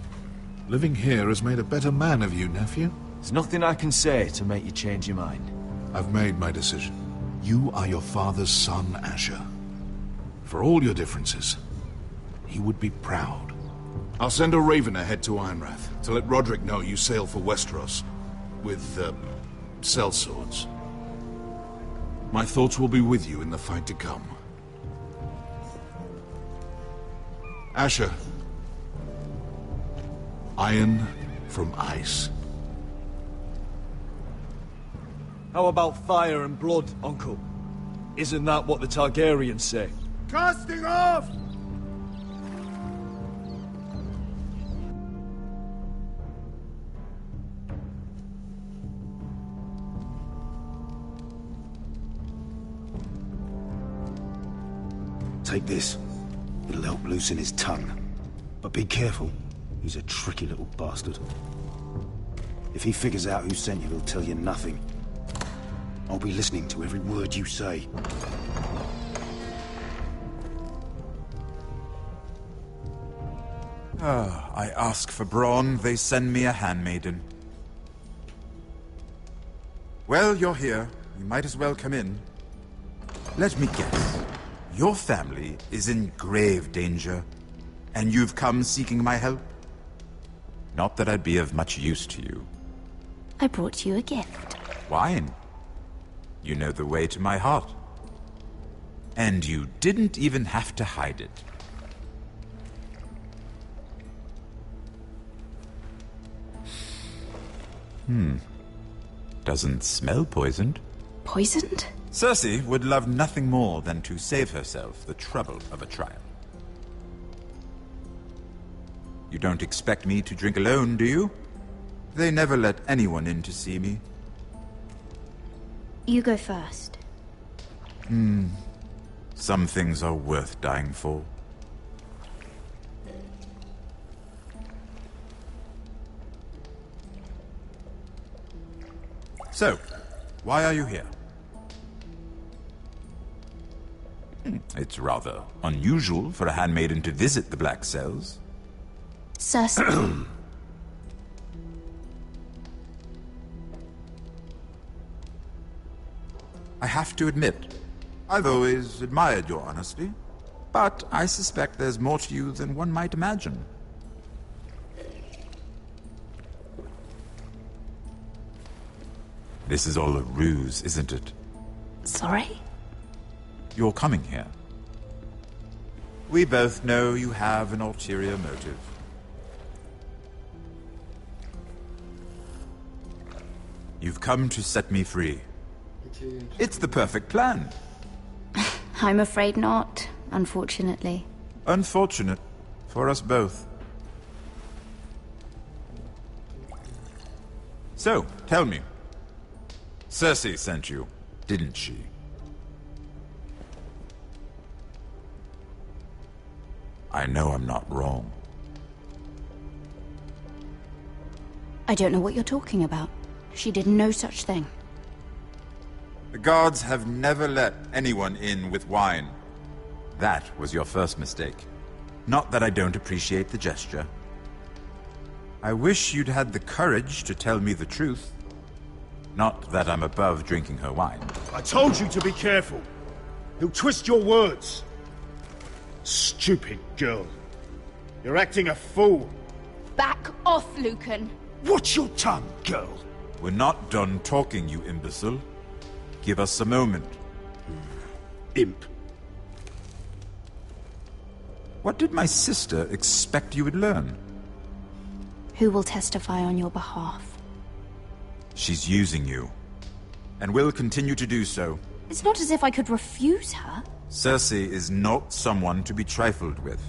Living here has made a better man of you, nephew.
There's nothing I can say to make you change your mind.
I've made my decision. You are your father's son, Asher. For all your differences, he would be proud. I'll send a raven ahead to Ironrath to let Roderick know you sail for Westeros with, sellswords. My thoughts will be with you in the fight to come. Asher. Iron from ice.
How about fire and blood, Uncle? Isn't that what the Targaryens say?
Casting off!
Take this. It'll help loosen his tongue. But be careful. He's a tricky little bastard. If he figures out who sent you, he'll tell you nothing. I'll be listening to every word you say.
I ask for brawn, they send me a handmaiden. Well, you're here. You might as well come in. Let me guess. Your family is in grave danger, and you've come seeking my help? Not that I'd be of much use to you.
I brought you a gift.
Wine. You know the way to my heart. And you didn't even have to hide it. Doesn't smell poisoned.
Poisoned?
Cersei would love nothing more than to save herself the trouble of a trial. You don't expect me to drink alone, do you? They never let anyone in to see me.
You go first.
Some things are worth dying for. So, why are you here? It's rather unusual for a handmaiden to visit the Black Cells.
Cersei.
I have to admit, I've always admired your honesty, but I suspect there's more to you than one might imagine. This is all a ruse, isn't it?
Sorry?
You're coming here. We both know you have an ulterior motive. You've come to set me free. It's the perfect plan.
I'm afraid not, unfortunately.
Unfortunate for us both. So, tell me. Cersei sent you, didn't she? I know I'm not wrong.
I don't know what you're talking about. She did no such thing.
The guards have never let anyone in with wine. That was your first mistake. Not that I don't appreciate the gesture. I wish you'd had the courage to tell me the truth. Not that I'm above drinking her wine.
I told you to be careful. He'll twist your words. Stupid girl. You're acting a fool.
Back off, Lucan.
Watch your tongue, girl.
We're not done talking, you imbecile. Give us a moment.
Imp.
What did my sister expect you would learn?
Who will testify on your behalf?
She's using you. and will continue to do so.
It's not as if I could refuse her.
Cersei is not someone to be trifled with.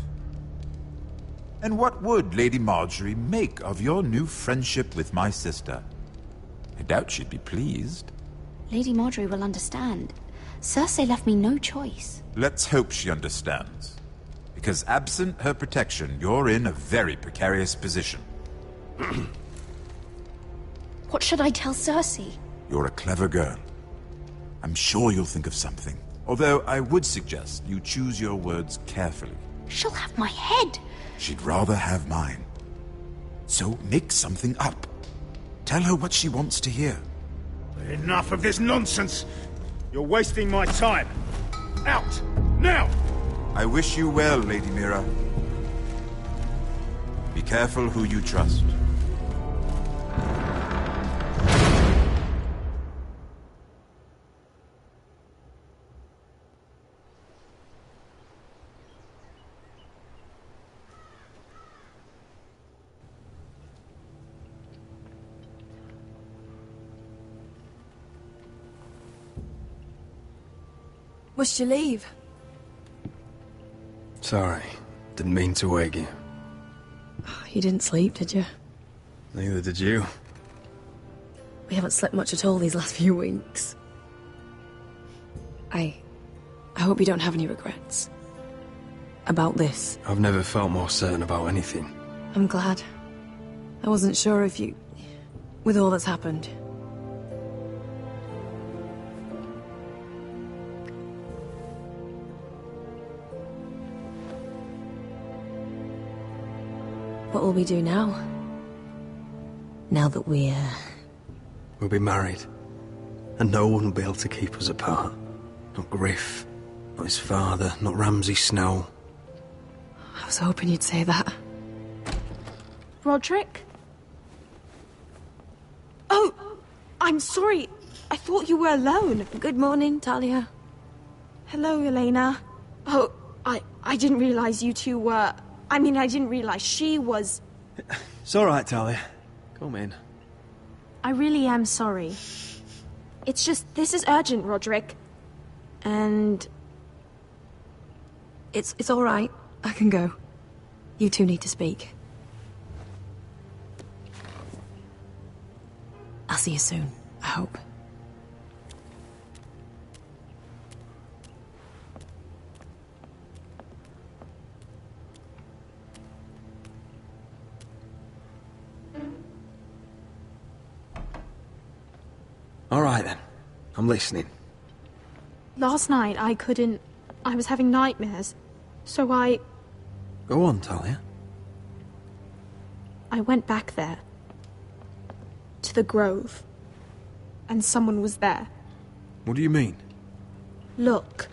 And what would Lady Marjorie make of your new friendship with my sister? I doubt she'd be pleased.
Lady Marjorie will understand. Cersei left me no choice.
Let's hope she understands. Because absent her protection, you're in a very precarious position.
What should I tell Cersei?
You're a clever girl. I'm sure you'll think of something. Although I would suggest you choose your words carefully.
She'll have my head.
She'd rather have mine. So make something up. Tell her what she wants to hear.
Enough of this nonsense! You're wasting my time! Out! Now!
I wish you well, Lady Mira. Be careful who you trust.
Must you leave?
Sorry. Didn't mean to wake you.
You didn't sleep, did you?
Neither did you.
We haven't slept much at all these last few weeks. I hope you don't have any regrets. About this.
I've never felt more certain about anything.
I'm glad. I wasn't sure if you... with all that's happened. What will we do now? Now that we'll
be married. And no one will be able to keep us apart. Not Griff, not his father, not Ramsay Snow.
I was hoping you'd say that.
Roderick? Oh, I'm sorry. I thought you were alone.
Good morning, Talia.
Hello, Elena. Oh, I didn't realize you two were... I mean, I didn't realize she was...
It's all right, Talia. Come in.
I really am sorry. It's just, this is urgent, Roderick. And...
It's all right. I can go. You two need to speak. I'll see you soon, I hope.
All right, then. I'm listening.
Last night, I was having nightmares. So I
Go on, Talia.
went back there. To the grove. And someone was there.
What do you mean?
Look.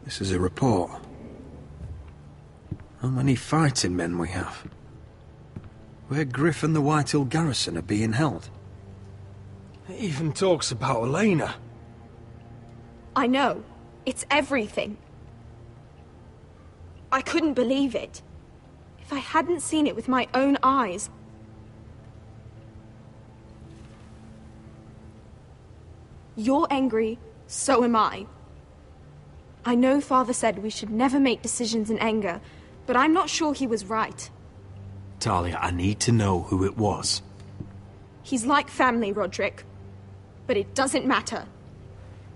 This is a report. How many fighting men we have? Where Griff and the Whitehill garrison are being held?
It even talks about Elena.
I know. It's everything. I couldn't believe it. If I hadn't seen it with my own eyes... You're angry, so am I. I know Father said we should never make decisions in anger, but I'm not sure he was right.
Talia, I need to know who it was.
He's like family, Roderick. But it doesn't matter.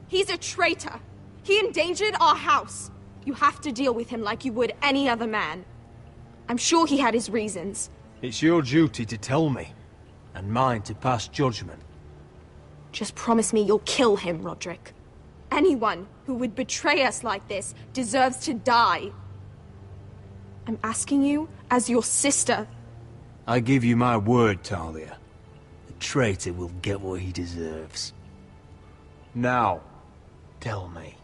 He's a traitor. He endangered our house. You have to deal with him like you would any other man. I'm sure he had his reasons.
It's your duty to tell me, and mine to pass judgment.
Just promise me you'll kill him, Roderick. Anyone who would betray us like this deserves to die. I'm asking you as your sister.
I give you my word, Talia. The traitor will get what he deserves. Now, tell me.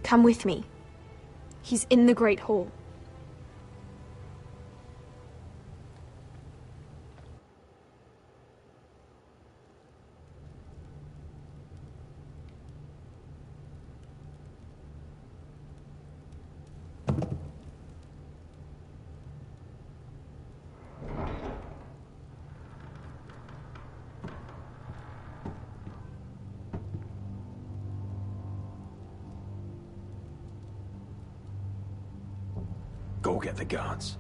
Come with me. He's in the Great Hall.
Go get the guards.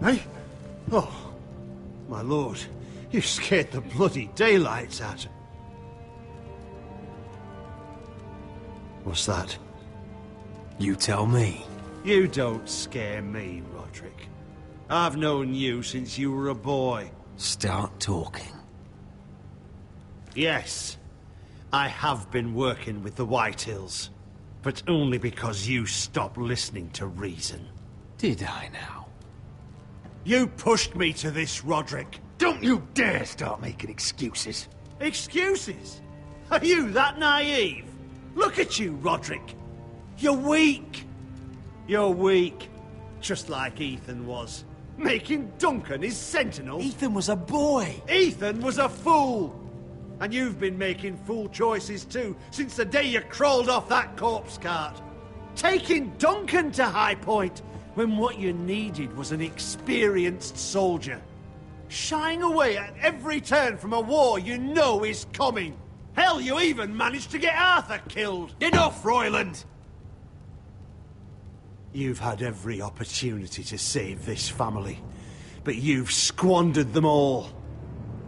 Eh? Oh, my lord, you scared the bloody daylights out of... What's that?
You tell me.
You don't scare me, Roderick. I've known you since you were a boy.
Start talking.
Yes, I have been working with the Whitehills, but only because you stopped listening to reason.
Did I now?
You pushed me to this, Roderick.
Don't you dare start making excuses.
Excuses? Are you that naive? Look at you, Roderick. You're weak. You're weak. Just like Ethan was. Making Duncan his sentinel.
Ethan was a boy.
Ethan was a fool. And you've been making fool choices too, since the day you crawled off that corpse cart. Taking Duncan to High Point, when what you needed was an experienced soldier. Shying away at every turn from a war you know is coming. Hell, you even managed to get Arthur killed.
Enough, Royland!
You've had every opportunity to save this family, but you've squandered them all.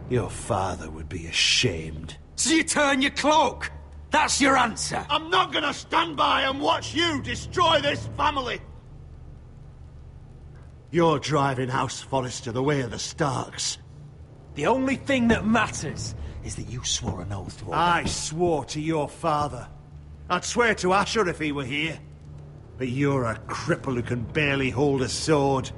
Your father would be ashamed.
So you turn your cloak? That's your answer?
I'm not gonna stand by and watch you destroy this family! You're driving House Forrester the way of the Starks.
The only thing that matters is that you swore an oath to obey.
I swore to your father. I'd swear to Asher if he were here. But you're a cripple who can barely hold a sword.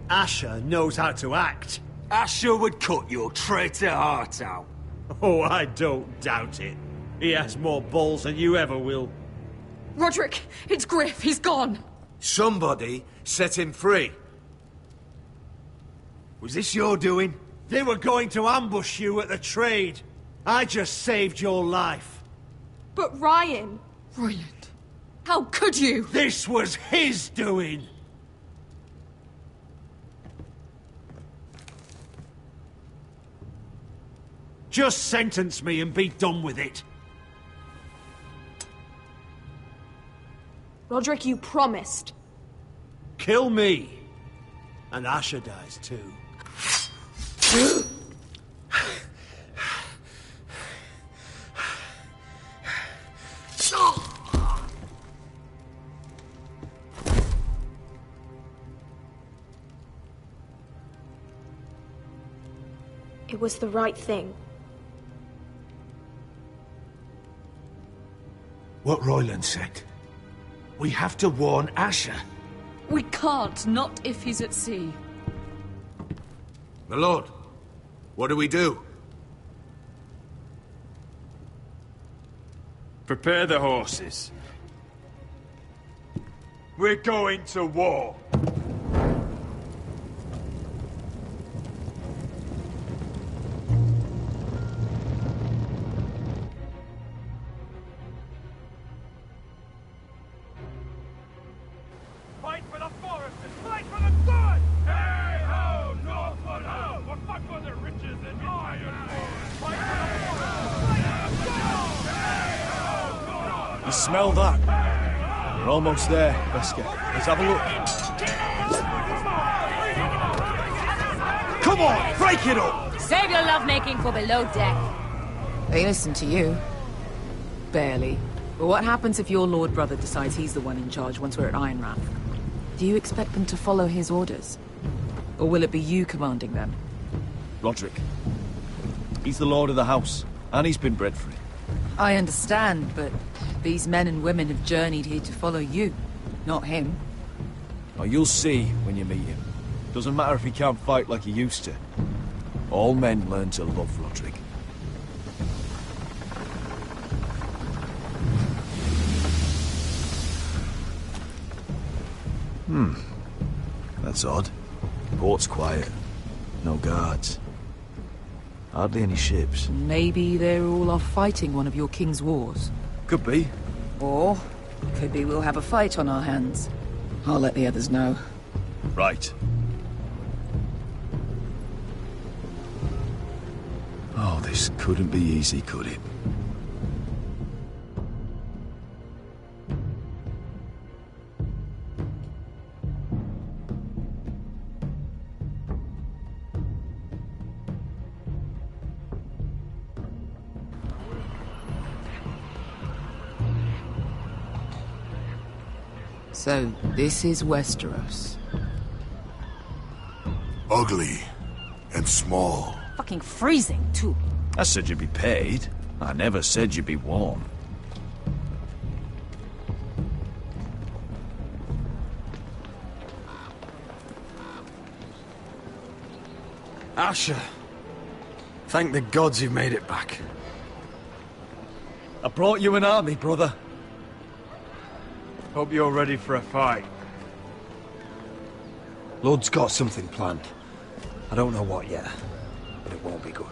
Asher knows how to act.
Asher would cut your traitor heart out.
Oh, I don't doubt it. He has more balls than you ever will.
Roderick, it's Griff. He's gone.
Somebody set him free.
Was this your doing?
They were going to ambush you at the trade. I just saved your life.
But Ryan...
Royland, how could you?
This was his doing. Just sentence me and be done with it.
Roderick, you promised.
Kill me. And Asher dies too.
It was the right thing.
What Royland said. We have to warn Asher.
We can't, not if he's at sea.
My lord, what do we do?
Prepare the horses. We're going to war.
Fight for the foresters! Fight for the sword! Hey ho, Northwood ho! Or fight for the riches and iron! Fight for the foresters!
You smell that? We're almost there, Beskar. Let's have a look. Come on, break it up!
Save your lovemaking for below deck.
They listen to you. Barely. But what happens if your lord brother decides he's the one in charge once we're at Ironrath? Do you expect them to follow his orders? Or will it be you commanding them?
Roderick. He's the lord of the house, and he's been bred for it.
I understand, but these men and women have journeyed here to follow you, not him.
Oh, you'll see when you meet him. Doesn't matter if he can't fight like he used to. All men learn to love Roderick. That's odd. Port's quiet. No guards. Hardly any ships.
Maybe they're all off fighting one of your king's wars.
Could be.
Or, could be we'll have a fight on our hands. I'll let the others know.
Right. Oh, this couldn't be easy, could it?
So, this is Westeros.
Ugly and small.
Fucking freezing, too.
I said you'd be paid. I never said you'd be warm.
Asher. Thank the gods you've made it back.
I brought you an army, brother.
Hope you're ready for a fight.
Lord's got something planned. I don't know what yet, but it won't be good.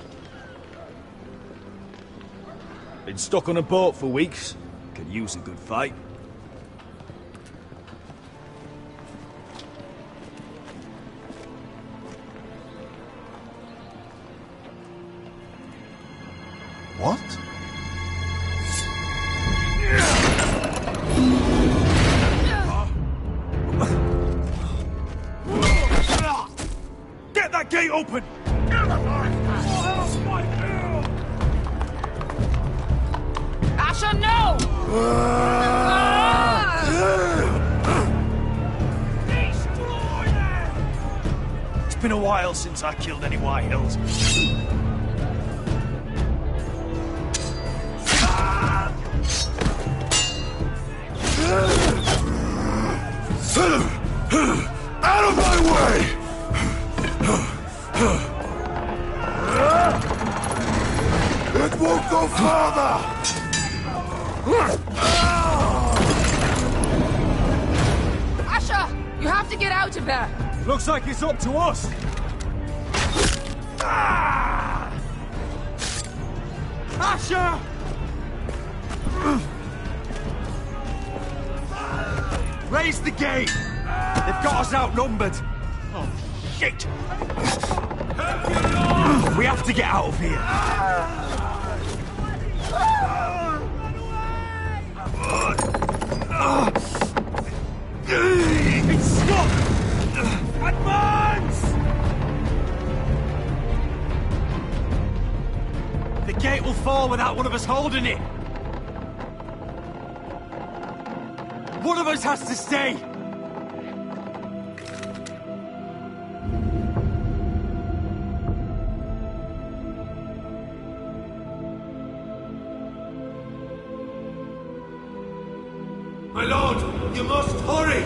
Been stuck on a boat for weeks. Could use a good fight.
What?
Get that gate open!
Asher, no!
It's been a while since I killed any White Hills.
Out of my way! It won't go farther!
Asher, you have to get out of there!
Looks like it's up to us! Asher! Raise the gate! They've got us outnumbered! Oh, shit! We have to get out of here! It's stuck! Advance! The gate will fall without one of us holding it! One of us has to stay!
My lord, you must hurry!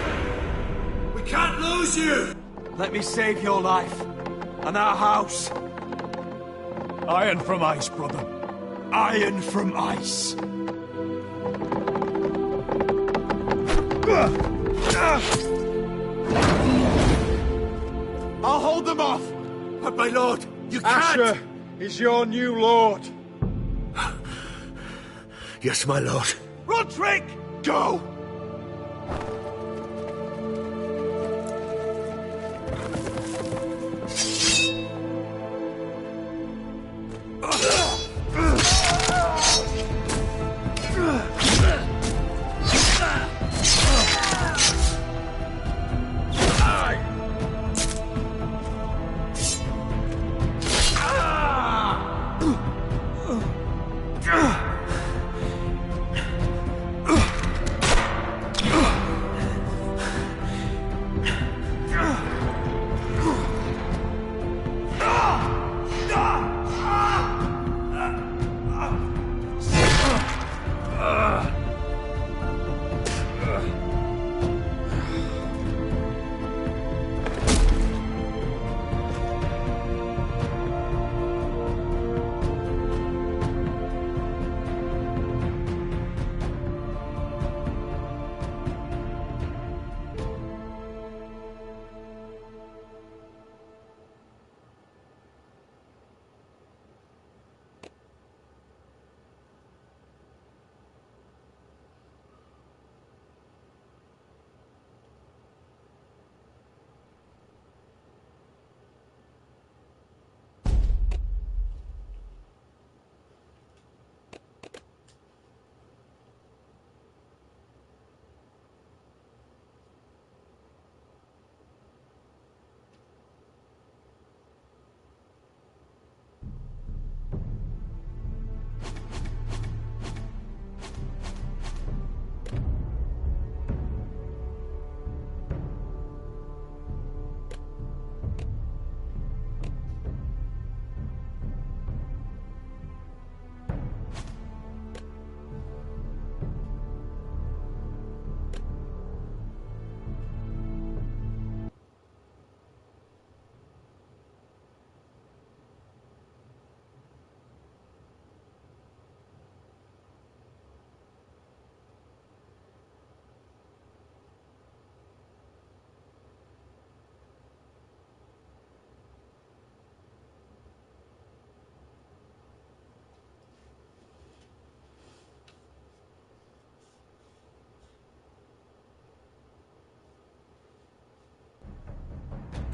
We can't lose you!
Let me save your life, and our house. Iron from ice, brother. Iron from ice. I'll hold them off! But my lord, you can't!
Asher is your new lord.
Yes, my lord.
Roderick!
Go!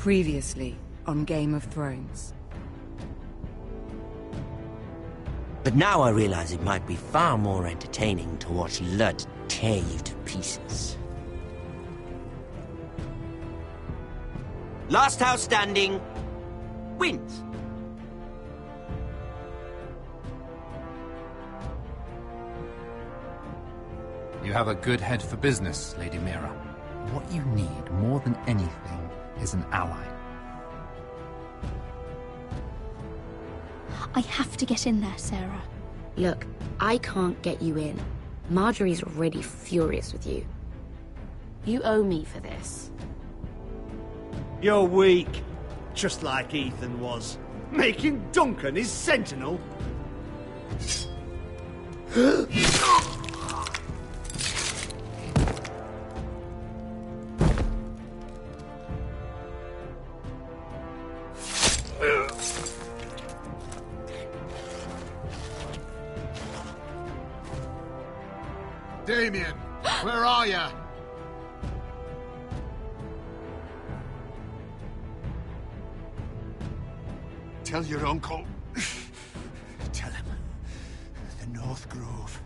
Previously on Game of Thrones.
But now I realize it might be far more entertaining to watch Ludd tear you to pieces. Last house standing wins.
You have a good head for business, Lady Mira. What you need more than anything is an ally.
I have to get in there, Sarah.
Look, I can't get you in. Marjorie's already furious with you. You owe me for this.
You're weak. Just like Ethan was. Making Duncan his sentinel.
Damien, where are ya? Tell your uncle.
Tell him. The North Grove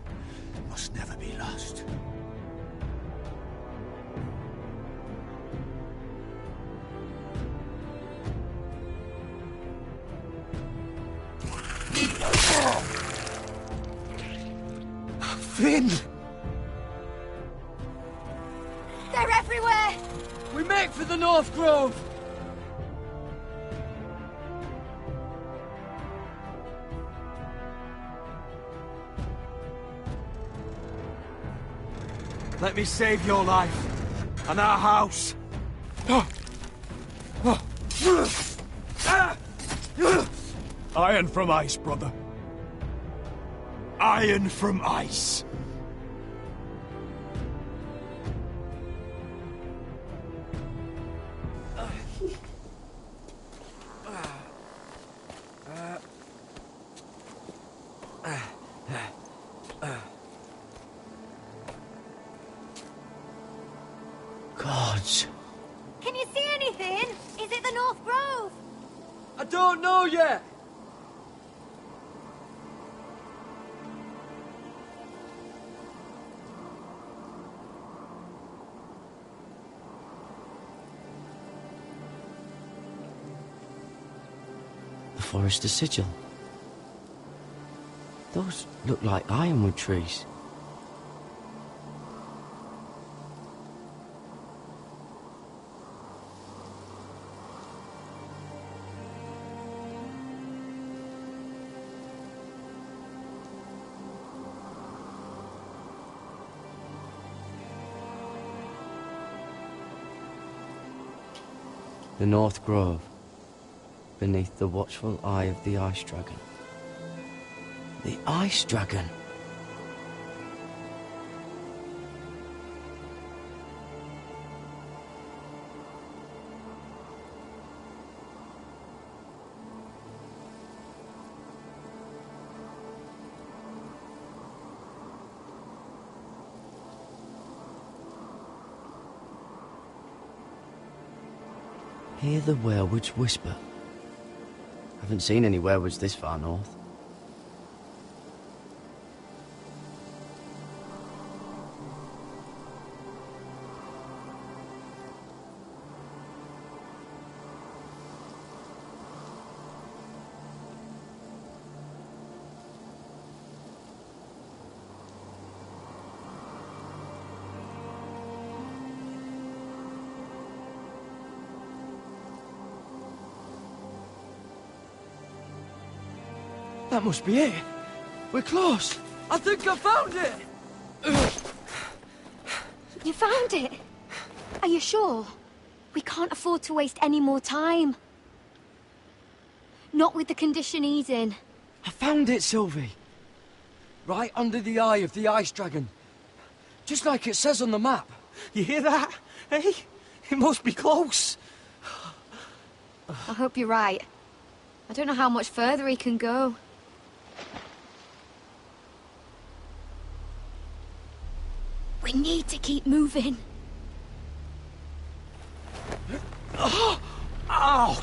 must never be lost.
Finn!
They're everywhere!
We make for the North Grove!
Let me save your life and our house. Iron from ice, brother. Iron from ice.
Gods.
Can you see anything? Is it the North Grove?
I don't know yet!
The Forester Sigil. Those look like ironwood trees. The North Grove, beneath the watchful eye of the Ice Dragon. The Ice Dragon! Hear the werewoods whisper. Haven't seen any werewoods this far north.
That must be it. We're close. I think I found it!
You found it? Are you sure? We can't afford to waste any more time. Not with the condition he's in.
I found it, Sylvie. Right under the eye of the Ice Dragon. Just like it says on the map.
You hear that? Hey? It must be close.
I hope you're right. I don't know how much further he can go. We need to keep moving.
Oh! Ow!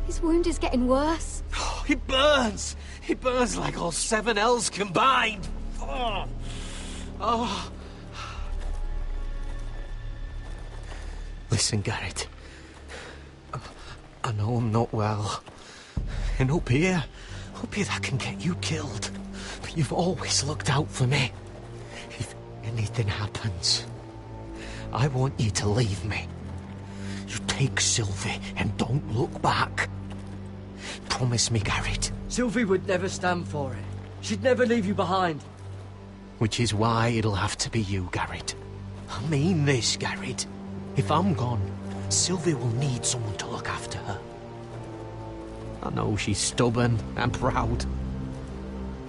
His wound is getting worse.
It burns! It burns like all 7 hells combined! Oh. Oh. Listen, Garrett. I know I'm not well. And up here that can get you killed. But you've always looked out for me. If anything happens, I want you to leave me. You take Sylvie and don't look back. Promise me, Garrett.
Sylvie would never stand for it. She'd never leave you behind.
Which is why it'll have to be you, Garrett. I mean this, Garrett. If I'm gone, Sylvie will need someone to look after her. I know she's stubborn and proud,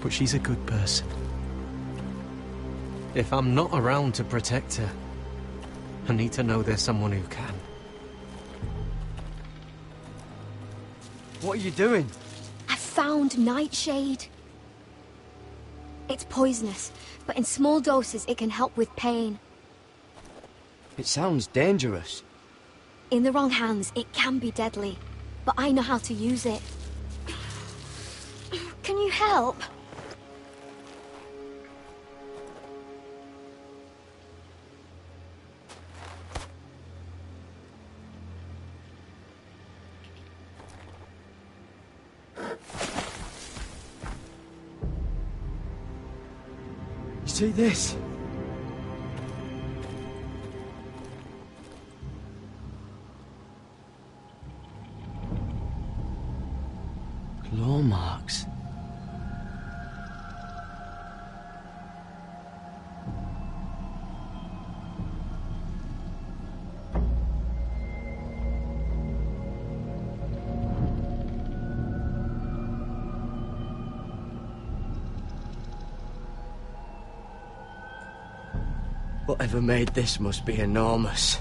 but she's a good person. If I'm not around to protect her, I need to know there's someone who can.
What are you doing?
I found Nightshade. It's poisonous, but in small doses it can help with pain.
It sounds dangerous.
In the wrong hands, it can be deadly, but I know how to use it. Can you help?
See this? Claw marks. Whatever made this must be enormous.